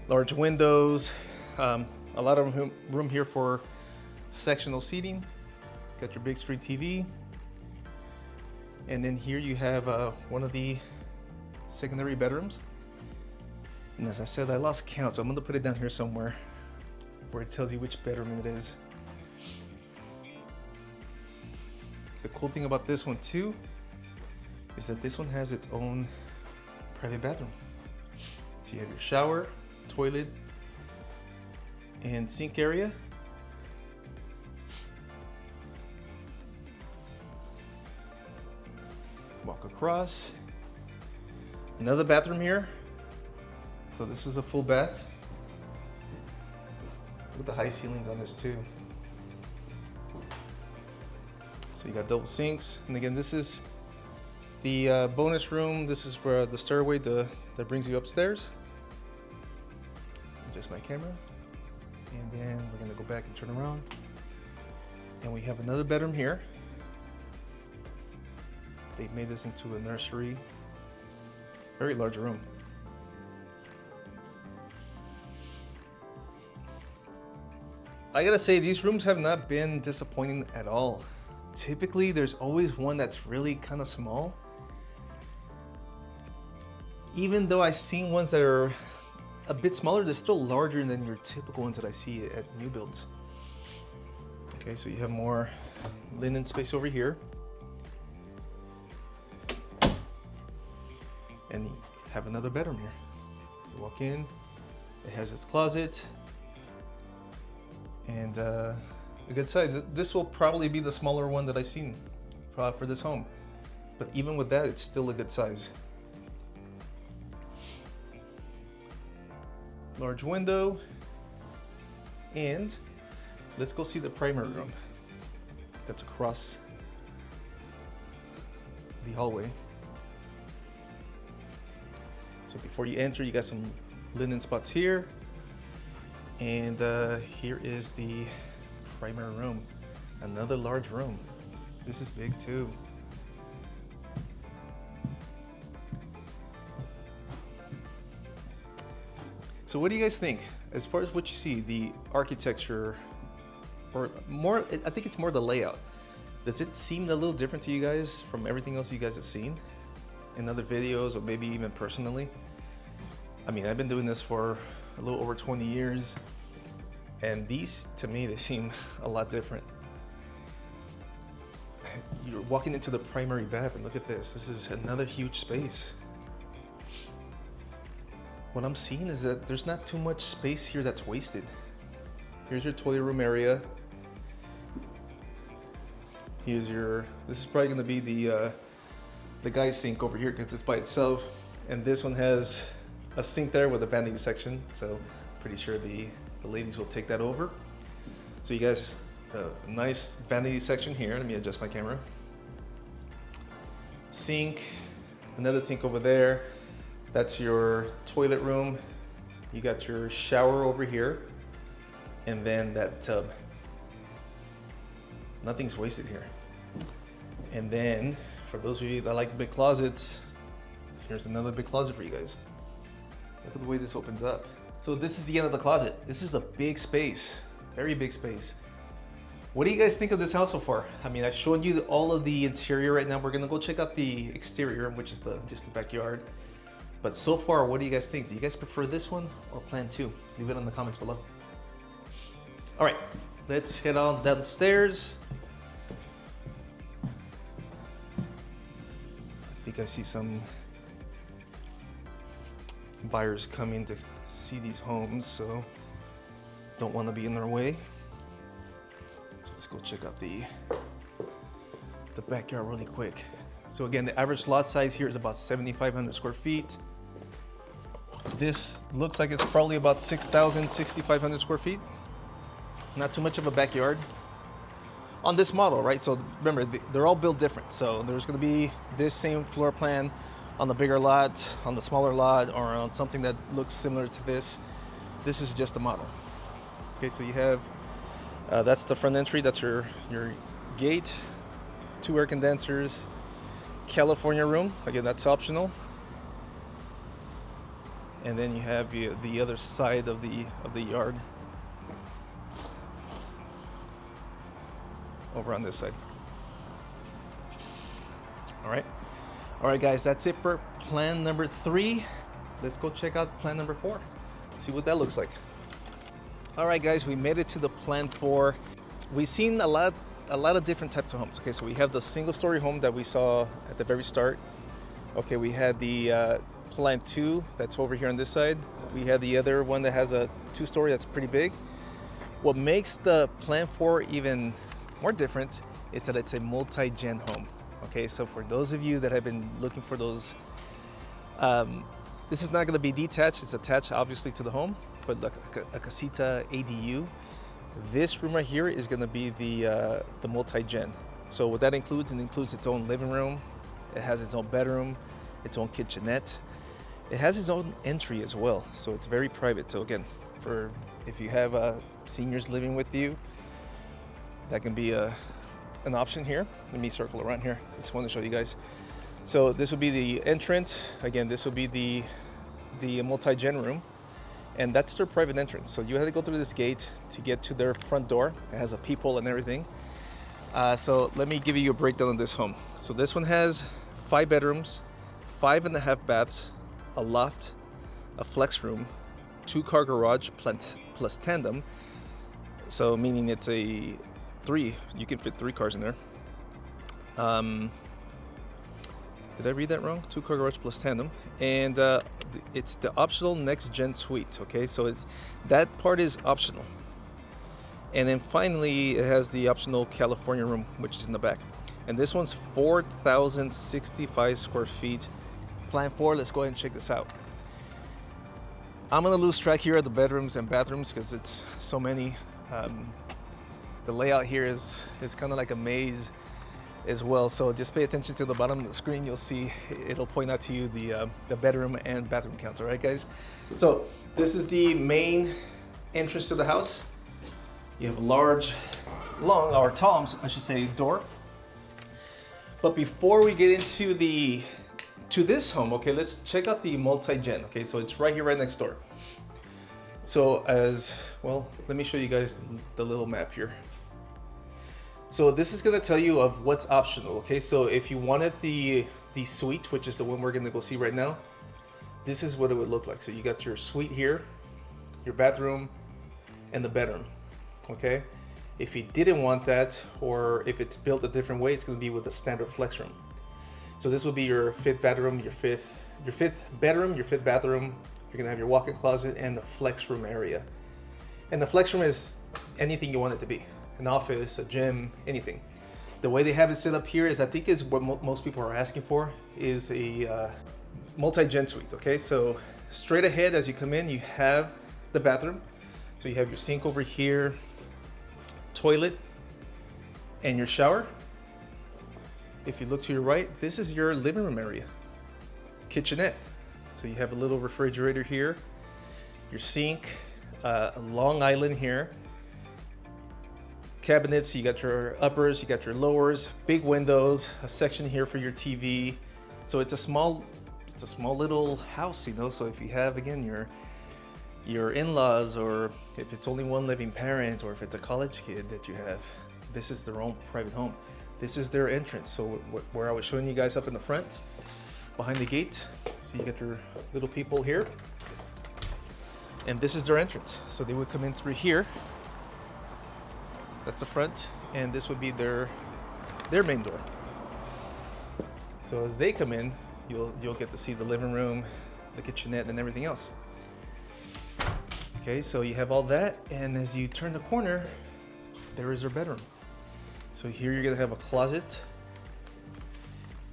Large windows, a lot of room here for sectional seating. Got your big screen TV. And then here you have one of the secondary bedrooms. And as I said, I lost count, so I'm gonna put it down here somewhere where it tells you which bedroom it is. The cool thing about this one too is that this one has its own private bathroom. So you have your shower, toilet, and sink area. Walk across. Another bathroom here. So this is a full bath. Look at the high ceilings on this too. So you got double sinks. And again, this is the bonus room. This is for the stairway that brings you upstairs. Just my camera. And then we're gonna go back and turn around. And we have another bedroom here. They've made this into a nursery. Very large room. I gotta say, these rooms have not been disappointing at all. Typically, there's always one that's really kind of small. Even though I've seen ones that are a bit smaller, they're still larger than your typical ones that I see at new builds. Okay, so you have more linen space over here. And you have another bedroom here. So you walk in, it has its closet, and a good size. This will probably be the smaller one that I've seen for this home. But even with that, it's still a good size. Large window. And let's go see the primary room that's across the hallway. So before you enter, you got some linen spots here. And here is the primary room. Another large room. This is big too. So what do you guys think? As far as what you see, the architecture, or more, I think it's more the layout. Does it seem a little different to you guys from everything else you guys have seen in other videos, or maybe even personally? I mean, I've been doing this for a little over 20 years, and these, to me, they seem a lot different. You're walking into the primary bath, and look at this. This is another huge space. What I'm seeing is that there's not too much space here that's wasted. Here's your toilet room area. Here's your, this is probably gonna be the guy's sink over here because it's by itself. And this one has a sink there with a vanity section. So pretty sure the ladies will take that over. So you guys, a nice vanity section here. Let me adjust my camera. Sink, another sink over there. That's your toilet room. You got your shower over here, and then that tub. Nothing's wasted here. And then, for those of you that like big closets, here's another big closet for you guys. Look at the way this opens up. So this is the end of the closet. This is a big space, very big space. What do you guys think of this house so far? I mean, I've shown you all of the interior right now. We're gonna go check out the exterior, which is just the backyard. But so far, what do you guys think? Do you guys prefer this one or plan 2? Leave it in the comments below. All right, let's head on downstairs. I think I see some buyers coming to see these homes, so don't want to be in their way. So let's go check out the backyard really quick. So again, the average lot size here is about 7,500 square feet. This looks like it's probably about 6,000, 6,500 square feet. Not too much of a backyard on this model, right? So remember, they're all built different. So there's gonna be this same floor plan on the bigger lot, on the smaller lot, or on something that looks similar to this. This is just a model. Okay, so you have, that's the front entry, that's your gate, 2 air condensers, California room, again, that's optional. And then you have the other side of the yard over on this side. All right, guys, that's it for plan number 3. Let's go check out plan number 4. See what that looks like. All right, guys, we made it to the plan 4. We've seen a lot of different types of homes. Okay, so we have the single-story home that we saw at the very start. Okay, we had the plan 2 that's over here on this side. We had the other one that has a 2-story that's pretty big. What makes the plan 4 even more different is that it's a multi-gen home. Okay, so for those of you that have been looking for those, this is not going to be detached. It's attached obviously to the home, but like a casita ADU. This room right here is going to be the multi-gen. So what that includes, it includes its own living room. It has its own bedroom, its own kitchenette. It has its own entry as well, so it's very private. So again, for if you have seniors living with you, that can be an option here. Let me circle around here. I just want to show you guys. So this will be the entrance. Again, this will be the multi-gen room, and that's their private entrance. So you have to go through this gate to get to their front door. It has a peephole and everything. So let me give you a breakdown of this home. So this one has 5 bedrooms, 5.5 baths, a loft, a flex room, 2-car garage plus tandem. So meaning it's a 3, you can fit 3 cars in there. Did I read that wrong? 2-car garage plus tandem. And it's the optional next gen suite. Okay, so that part is optional. And then finally, it has the optional California room, which is in the back. And this one's 4,065 square feet. Plan 4, let's go ahead and check this out. I'm gonna lose track here of the bedrooms and bathrooms because it's so many. The layout here is kind of like a maze as well. So just pay attention to the bottom of the screen. You'll see it'll point out to you the bedroom and bathroom counts. All right, guys. So this is the main entrance to the house. You have a large, long, or tall, I should say, door. But before we get into this home, okay, let's check out the multi-gen. Okay, so it's right here, right next door. So as well, let me show you guys the little map here. So this is going to tell you of what's optional. Okay, so if you wanted the suite, which is the one we're going to go see right now, this is what it would look like. So you got your suite here, your bathroom, and the bedroom. Okay, if you didn't want that, or if it's built a different way, it's going to be with a standard flex room. So this will be your fifth bedroom, your fifth bedroom, your fifth bathroom. You're going to have your walk-in closet and the flex room area. And the flex room is anything you want it to be. An office, a gym, anything. The way they have it set up here is, I think is what most people are asking for, is a multi-gen suite. Okay, so straight ahead as you come in, you have the bathroom. So you have your sink over here, toilet, and your shower. If you look to your right, this is your living room area, kitchenette. So you have a little refrigerator here, your sink, a long island here, cabinets. You got your uppers, you got your lowers, big windows, a section here for your TV. So it's a small little house, you know. So if you have, again, your in-laws, or if it's only one living parent, or if it's a college kid that you have, this is their own private home. This is their entrance. So where I was showing you guys up in the front, behind the gate, so you got your little people here, and this is their entrance. So they would come in through here. That's the front, and this would be their main door. So as they come in, you'll get to see the living room, the kitchenette, and everything else. Okay, so you have all that, and as you turn the corner, there is their bedroom. So here you're gonna have a closet,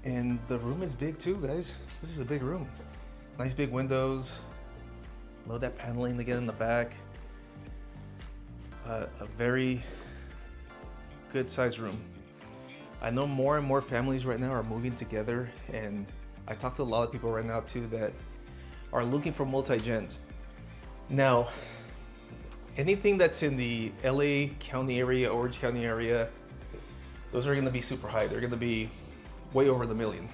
and the room is big too, guys. This is a big room. Nice big windows. Love that paneling again in the back. A very good sized room. I know more and more families right now are moving together, and I talk to a lot of people right now too that are looking for multi-gens. Now, anything that's in the LA County area, Orange County area, those are going to be super high. They're going to be way over the million.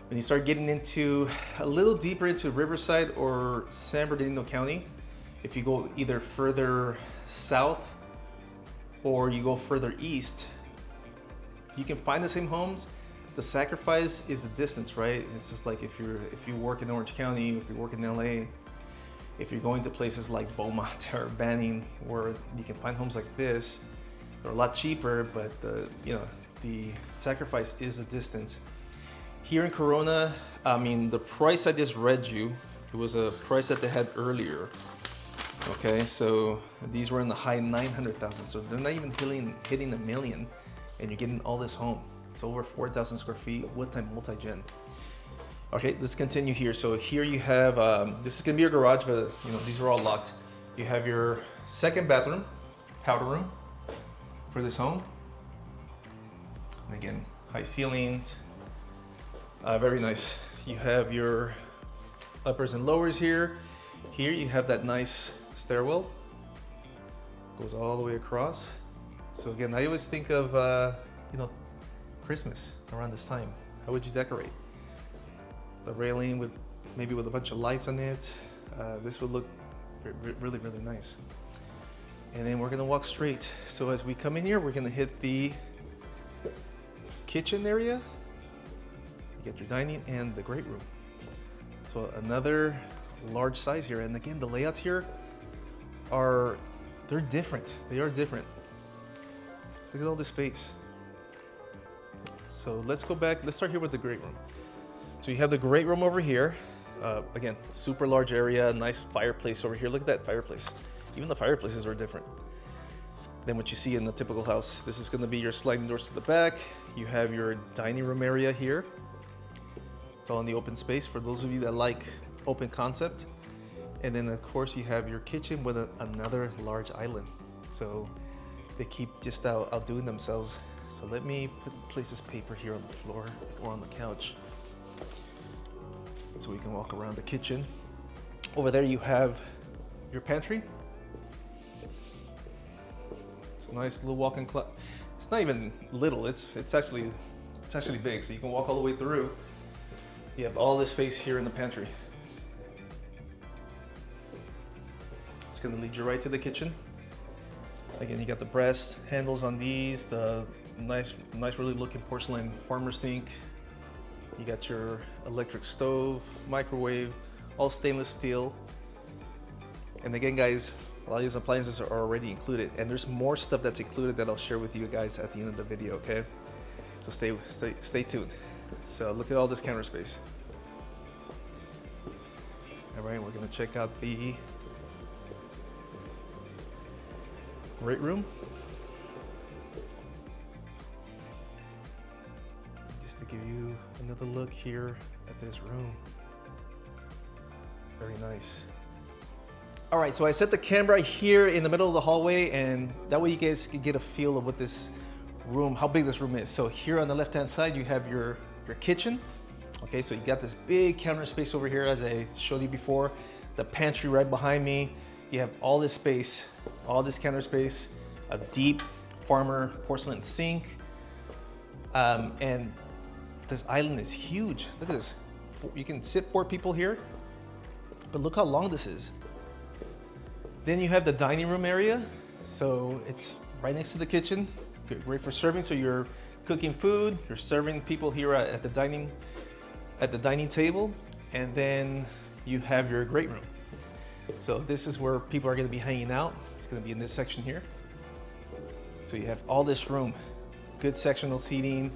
When you start getting into a little deeper into Riverside or San Bernardino County, if you go either further south or you go further east, you can find the same homes. The sacrifice is the distance, right? It's just like if you work in Orange County, if you work in LA, if you're going to places like Beaumont or Banning, where you can find homes like this, they're a lot cheaper, but the sacrifice is the distance. Here in Corona, I mean, the price I just read you, it was a price that they had earlier. Okay, so these were in the high 900,000, so they're not even hitting a million, and you're getting all this home. It's over 4,000 square feet, wood-type multi-gen. Okay, let's continue here. So here you have, this is gonna be your garage, but these are all locked. You have your second bathroom, powder room for this home. And again, high ceilings, very nice. You have your uppers and lowers here. Here you have that nice stairwell, goes all the way across. So again, I always think of Christmas around this time. How would you decorate? The railing with maybe with a bunch of lights on it. This would look really, really nice. And then we're gonna walk straight. So as we come in here, we're gonna hit the kitchen area. You get your dining and the great room. So another large size here. And again, the layouts here they're different. They are different. Look at all this space. So let's go back. Let's start here with the great room. So you have the great room over here. Again, super large area, nice fireplace over here. Look at that fireplace. Even the fireplaces are different than what you see in the typical house. This is going to be your sliding doors to the back. You have your dining room area here. It's all in the open space for those of you that like open concept. And then of course you have your kitchen with another large island. So they keep just outdoing themselves. So let me place this paper here on the floor or on the couch so we can walk around the kitchen. Over there you have your pantry. It's a nice little walk-in closet. It's not even little, it's actually big, so you can walk all the way through. You have all this space here in the pantry. It's gonna lead you right to the kitchen. Again, you got the brass handles on these, the nice really looking porcelain farmer sink. You got your electric stove, microwave, all stainless steel. And again, guys, a lot of these appliances are already included, and there's more stuff that's included that I'll share with you guys at the end of the video, okay? So stay tuned. So look at all this counter space. All right, we're gonna check out the great room. Just to give you another look here at this room. Very nice. All right, so I set the camera here in the middle of the hallway, and that way you guys can get a feel of what this room, how big this room is. So here on the left-hand side, you have your kitchen. Okay, so you got this big counter space over here, as I showed you before. The pantry right behind me. You have all this space, all this counter space, a deep farmer porcelain sink. And this island is huge. Look at this. You can sit 4 people here, but look how long this is. Then you have the dining room area. So it's right next to the kitchen, great for serving. So you're cooking food, you're serving people here at the dining table, and then you have your great room. So this is where people are going to be hanging out. It's going to be in this section here. So you have all this room, good sectional seating,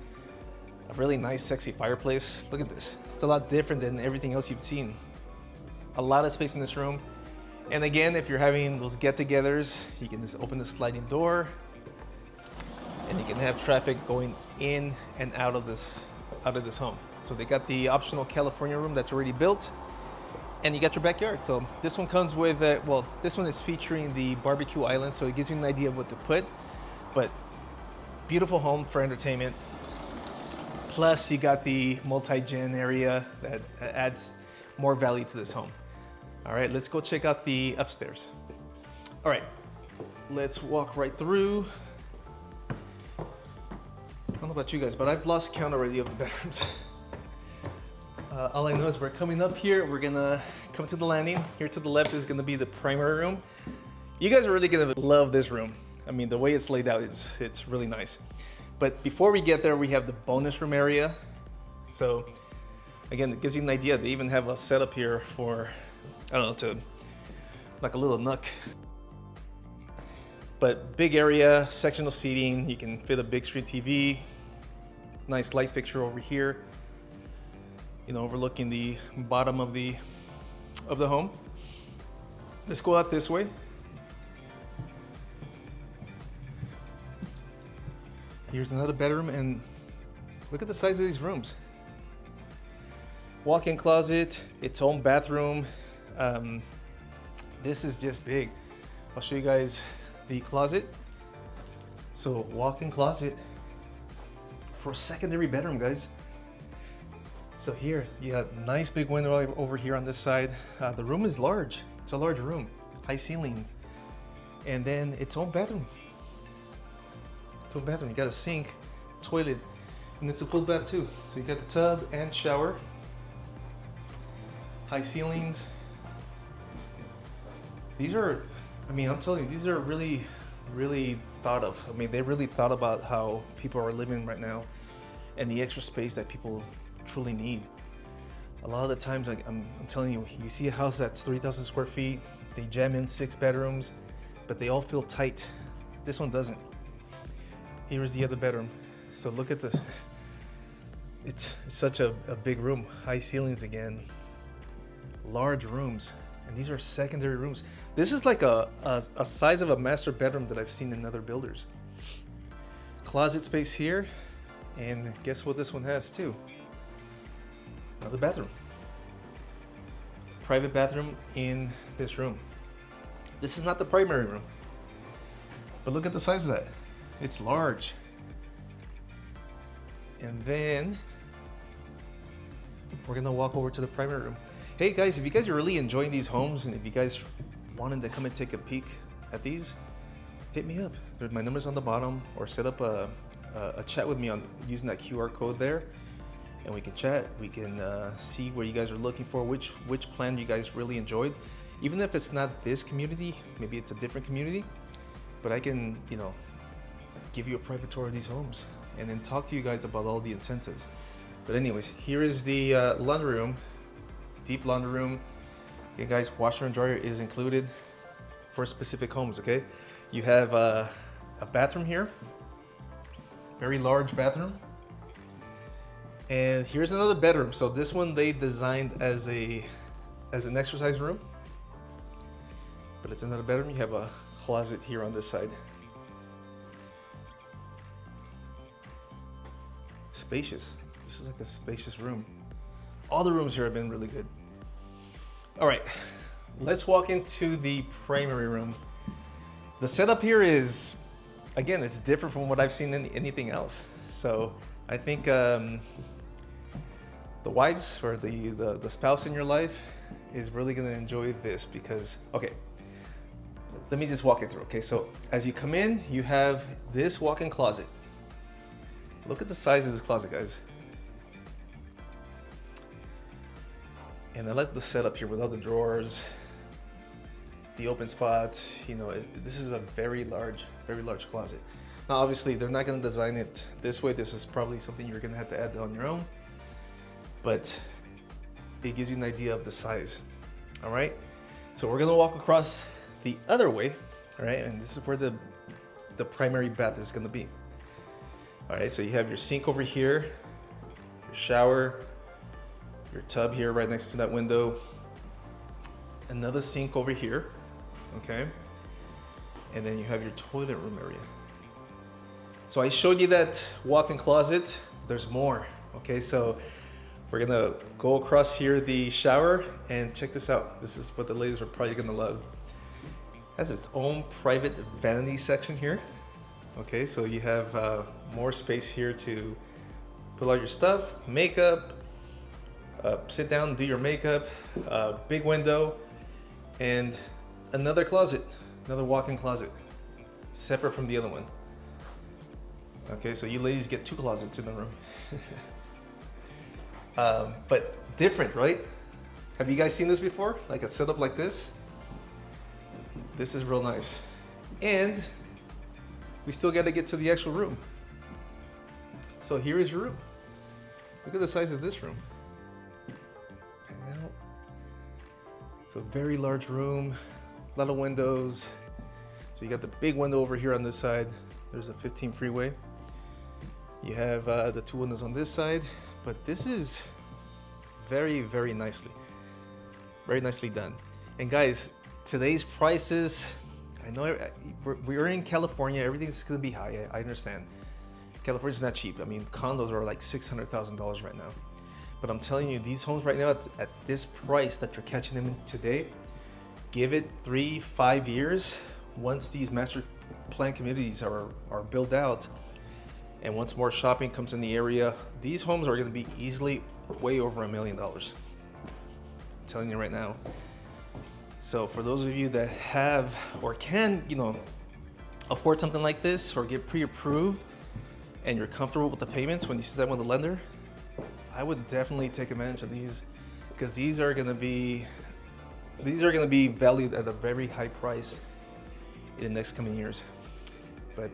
a really nice sexy fireplace. Look at this. It's a lot different than everything else you've seen. A lot of space in this room. And again, if you're having those get-togethers, you can just open the sliding door and you can have traffic going in and out of this home. So they got the optional California room that's already built, and you got your backyard. So this one comes with, well, this one is featuring the barbecue island, so it gives you an idea of what to put. But beautiful home for entertainment. Plus you got the multi-gen area that adds more value to this home. All right, let's go check out the upstairs. All right, let's walk right through. I don't know about you guys, but I've lost count already of the bedrooms. All I know is we're coming up here. We're gonna come to the landing. Here to the left is gonna be the primary room. You guys are really gonna love this room. I mean, the way it's laid out, it's really nice. But before we get there, we have the bonus room area. So again, it gives you an idea. They even have a setup here for, I don't know, like a little nook. But big area, sectional seating. You can fit a big screen TV. Nice light fixture over here. You know, overlooking the bottom of the home. Let's go out this way. Here's another bedroom, and look at the size of these rooms. Walk-in closet, its own bathroom. This is just big. I'll show you guys the closet. So walk-in closet for a secondary bedroom, guys. So here you got a nice big window over here on this side. The room is large. It's a large room, high ceilings, and then its own bathroom. Its own bathroom. You got a sink, toilet, and it's a full bath too. So you got the tub and shower. High ceilings. These are, I mean, I'm telling you, these are really, really thought of. I mean, they really thought about how people are living right now and the extra space that people truly need. A lot of the times, I'm telling you, you see a house that's 3,000 square feet, they jam in 6 bedrooms, but they all feel tight. This one doesn't. Here's the other bedroom. So look at the, it's such a big room, high ceilings again, large rooms, and these are secondary rooms. This is like a size of a master bedroom that I've seen in other builders. Closet space here, and guess what this one has too? Another bathroom. Private bathroom in this room. This is not the primary room, but look at the size of that. It's large. And then we're gonna walk over to the primary room. Hey guys, if you guys are really enjoying these homes and if you guys wanted to come and take a peek at these, hit me up. My number's on the bottom, or set up a chat with me on using that QR code there, and we can chat. We can see where you guys are looking for, which plan you guys really enjoyed. Even if it's not this community, maybe it's a different community, but I can, give you a private tour of these homes and then talk to you guys about all the incentives. But anyways, here is the laundry room, deep laundry room. Okay guys, washer and dryer is included for specific homes, okay? You have a bathroom here, very large bathroom. And here's another bedroom. So this one they designed as an exercise room, but it's another bedroom. You have a closet here on this side. Spacious. This is like a spacious room. All the rooms here have been really good. All right, let's walk into the primary room. The setup here is, again, it's different from what I've seen in anything else. So I think the wives or the spouse in your life is really gonna enjoy this because, okay, let me just walk it through, okay? So as you come in, you have this walk-in closet. Look at the size of this closet, guys. And I like the setup here with all the drawers, the open spots. This is a very large closet. Now, obviously, they're not gonna design it this way. This is probably something you're gonna have to add on your own, but it gives you an idea of the size, all right? So we're gonna walk across the other way, all right? And this is where the primary bath is gonna be. All right, so you have your sink over here, your shower, your tub here right next to that window, another sink over here, okay? And then you have your toilet room area. So I showed you that walk-in closet. There's more, okay? So we're gonna go across here the shower and check this out. This is what the ladies are probably gonna love. It has its own private vanity section here. Okay, so you have more space here to put all your stuff, makeup, sit down and do your makeup, big window, and another closet, another walk-in closet, separate from the other one. Okay, so you ladies get 2 closets in the room. But different, right? Have you guys seen this before? Like a setup like this? This is real nice. And we still got to get to the actual room. So here is your room. Look at the size of this room. And now, it's a very large room, a lot of windows. So you got the big window over here on this side. There's a 15 freeway. You have the 2 windows on this side, but this is very, very nicely done. And guys, today's prices, I know we're in California, everything's gonna be high, I understand. California's not cheap. I mean, condos are like $600,000 right now. But I'm telling you, these homes right now at this price that you're catching them in today, give it 3-5 years, once these master plan communities are built out, and once more shopping comes in the area, these homes are gonna be easily way over $1 million. I'm telling you right now. So for those of you that have or can, afford something like this or get pre-approved and you're comfortable with the payments when you sit down with the lender, I would definitely take advantage of these because these are gonna be valued at a very high price in the next coming years. But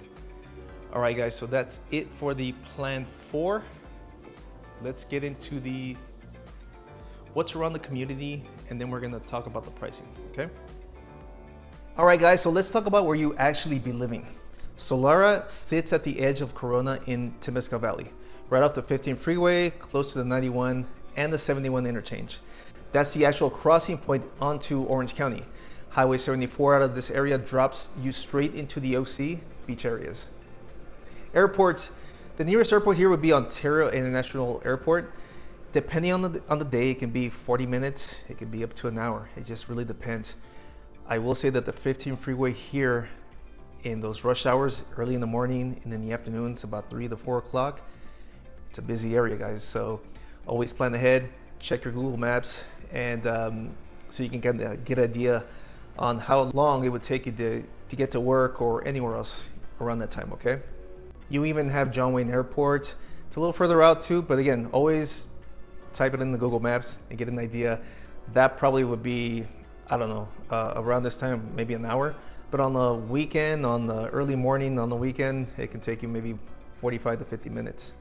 all right, guys, so that's it for the plan 4. Let's get into what's around the community, and then we're gonna talk about the pricing, okay? All right, guys, so let's talk about where you actually be living. Solara sits at the edge of Corona in Temescal Valley, right off the 15 freeway, close to the 91 and the 71 interchange. That's the actual crossing point onto Orange County. Highway 74 out of this area drops you straight into the OC beach areas. Airports, the nearest airport here would be Ontario International Airport. Depending on the day, it can be 40 minutes, it can be up to an hour. It just really depends. I will say that the 15 freeway here in those rush hours, early in the morning and in the afternoons, about 3 to 4 o'clock, it's a busy area, guys. So always plan ahead, check your Google Maps, and so you can get an idea on how long it would take you to get to work or anywhere else around that time, okay? You even have John Wayne Airport. It's a little further out too, but again, always type it in the Google Maps and get an idea. That probably would be I don't know, around this time, maybe an hour. But on the weekend, on the early morning, on the weekend, it can take you maybe 45 to 50 minutes.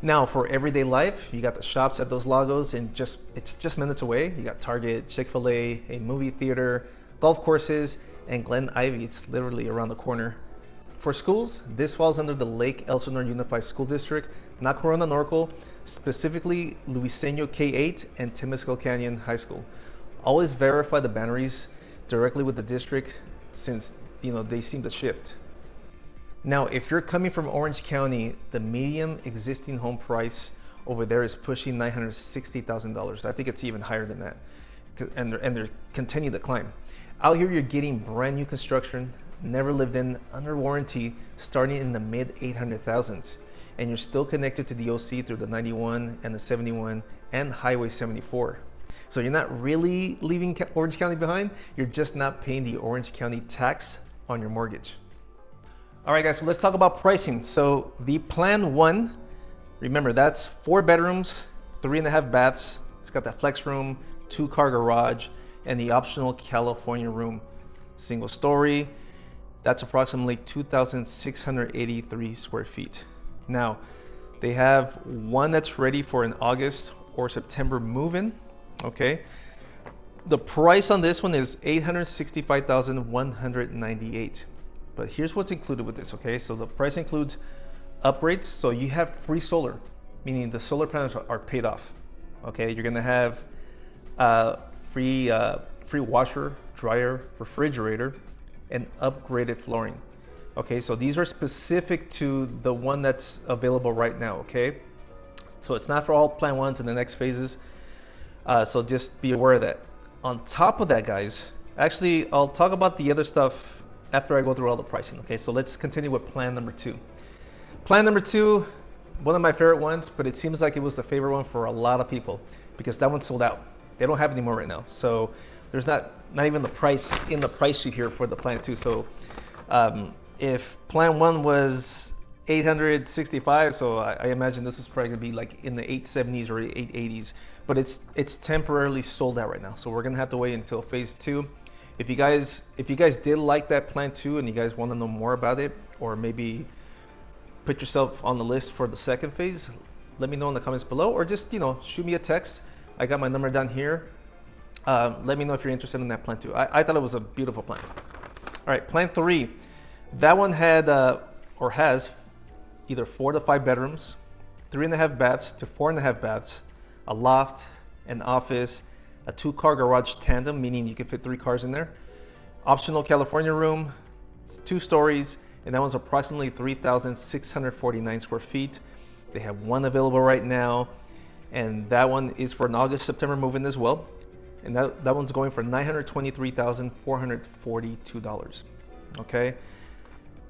Now for everyday life, you got the shops at Dos Lagos, and it's just minutes away. You got Target, Chick-fil-A, a movie theater, golf courses, and Glen Ivy. It's literally around the corner. For schools, this falls under the Lake Elsinore Unified School District, not Corona Norcal, specifically Luiseño K-8 and Temescal Canyon High School. Always verify the boundaries directly with the district, since they seem to shift. Now, if you're coming from Orange County, the median existing home price over there is pushing $960,000. I think it's even higher than that, and they're continuing to climb. Out here, you're getting brand new construction, never lived in, under warranty, starting in the mid 800,000s, and you're still connected to the OC through the 91 and the 71 and Highway 74. So you're not really leaving Orange County behind. You're just not paying the Orange County tax on your mortgage. All right, guys, so let's talk about pricing. So the Plan 1, remember, that's 4 bedrooms, 3.5 baths. It's got that flex room, 2-car garage, and the optional California room. Single story, that's approximately 2,683 square feet. Now, they have one that's ready for an August or September move-in, okay? The price on this one is $865,198. But here's what's included with this, okay? So the price includes upgrades. So you have free solar, meaning the solar panels are paid off, okay? You're gonna have free washer, dryer, refrigerator, and upgraded flooring. Okay, so these are specific to the one that's available right now, okay? So it's not for all Plan 1s in the next phases. So just be aware of that. On top of that, guys, actually, I'll talk about the other stuff after I go through all the pricing, okay? So let's continue with Plan number 2. Plan number 2, one of my favorite ones, but it seems like it was the favorite one for a lot of people because that one's sold out. They don't have it anymore right now. So there's not even the price in the price sheet here for the Plan 2. So if Plan 1 was 865, so I imagine this was probably gonna be like in the 870s or 880s, but it's temporarily sold out right now. So we're gonna have to wait until phase 2. If you guys did like that Plan 2 and you guys want to know more about it, or maybe put yourself on the list for the second phase, let me know in the comments below, or just shoot me a text. I got my number down here. Let me know if you're interested in that Plan 2. I thought it was a beautiful plan. All right, Plan 3. That one had or has either 4 to 5 bedrooms, 3.5 baths to 4.5 baths, a loft, an office, a 2-car garage tandem, meaning you can fit 3 cars in there, optional California room, it's 2 stories, and that one's approximately 3,649 square feet. They have one available right now, and that one is for an August, September move-in as well. And that one's going for $923,442. Okay,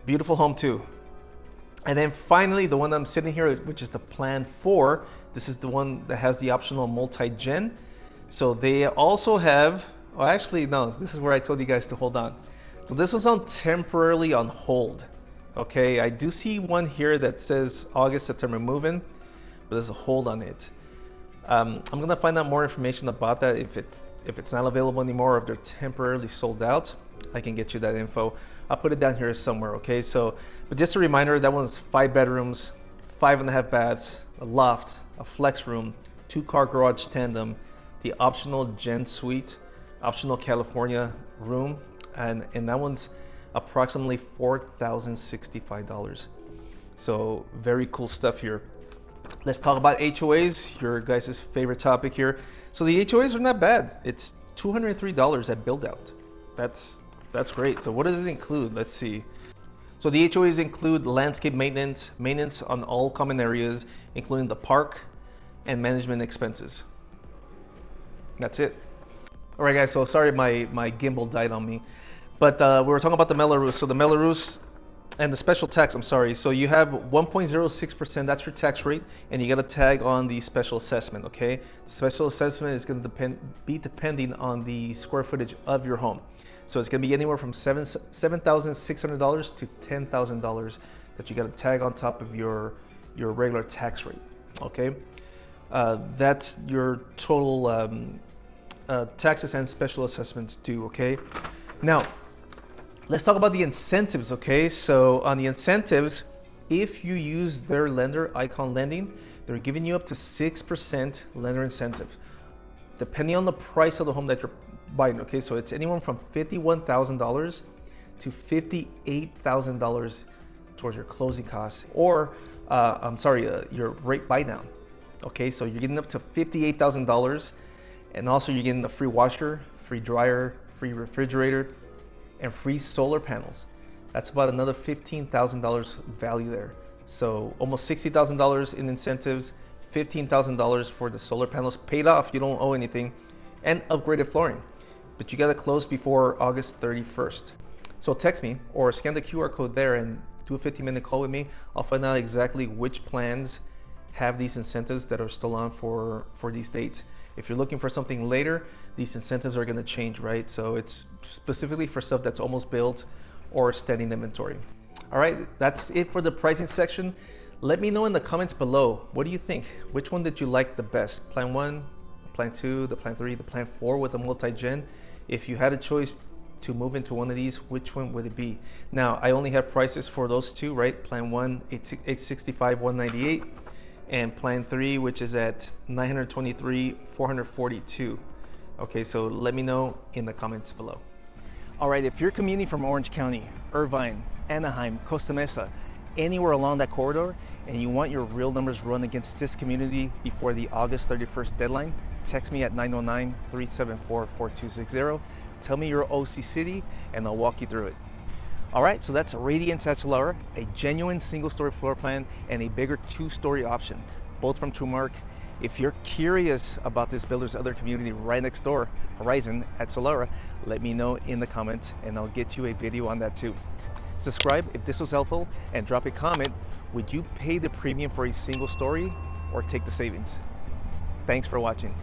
beautiful home too. And then finally, the one I'm sitting here, which is the Plan 4. This is the one that has the optional multi-gen. So they also have, well, actually, no, this is where I told you guys to hold on. So this was temporarily on hold. Okay, I do see one here that says August, September move-in, but there's a hold on it. I'm gonna find out more information about that. If it's not available anymore, or if they're temporarily sold out, I can get you that info. I'll put it down here somewhere, okay? So, but just a reminder, that one's 5 bedrooms, 5.5 baths, a loft, a flex room, 2-car garage tandem, the optional Gen Suite, optional California room, and that one's approximately $4,065. So very cool stuff here. Let's talk about HOAs, your guys' favorite topic here. So the HOAs are not bad. It's $203 at build out. That's great. So what does it include? Let's see. So the HOAs include landscape maintenance on all common areas, including the park and management expenses. That's it. All right, guys, so sorry my gimbal died on me. But we were talking about the Melrose. So the Melrose and the special tax, I'm sorry. So you have 1.06%, that's your tax rate, and you got to tag on the special assessment, okay? The special assessment is going to be depending on the square footage of your home. So it's going to be anywhere from $7,600 to $10,000 that you got to tag on top of your regular tax rate, okay? That's your total taxes and special assessments due, okay? Now, let's talk about the incentives, okay? So on the incentives, if you use their lender, Icon Lending, they're giving you up to 6% lender incentive, depending on the price of the home that you're buying, okay? So it's anyone from $51,000 to $58,000 towards your closing costs, or your rate buy down. Okay, so you're getting up to $58,000, and also you're getting a free washer, free dryer, free refrigerator, and free solar panels. That's about another $15,000 value there. So almost $60,000 in incentives, $15,000 for the solar panels paid off, you don't owe anything, and upgraded flooring. But you gotta close before August 31st. So text me or scan the QR code there and do a 15-minute call with me. I'll find out exactly which plans have these incentives that are still on for these dates. If you're looking for something later, these incentives are gonna change, right? So it's specifically for stuff that's almost built or standing inventory. All right, that's it for the pricing section. Let me know in the comments below, what do you think? Which one did you like the best? Plan 1, Plan 2, the Plan 3, the Plan 4 with the multi-gen? If you had a choice to move into one of these, which one would it be? Now, I only have prices for those two, right? Plan 1, $865, $198, and Plan 3, which is at $923, $442. Okay, so let me know in the comments below. All right, if you're commuting from Orange County, Irvine, Anaheim, Costa Mesa, anywhere along that corridor, and you want your real numbers run against this community before the August 31st deadline, text me at 909-374-4260. Tell me your OC city and I'll walk you through it. All right, so that's Radiance at Solara, a genuine single-story floor plan and a bigger two-story option, both from Trumark. If you're curious about this builder's other community right next door, Horizon at Solara, let me know in the comments and I'll get you a video on that too. Subscribe if this was helpful and drop a comment. Would you pay the premium for a single story or take the savings? Thanks for watching.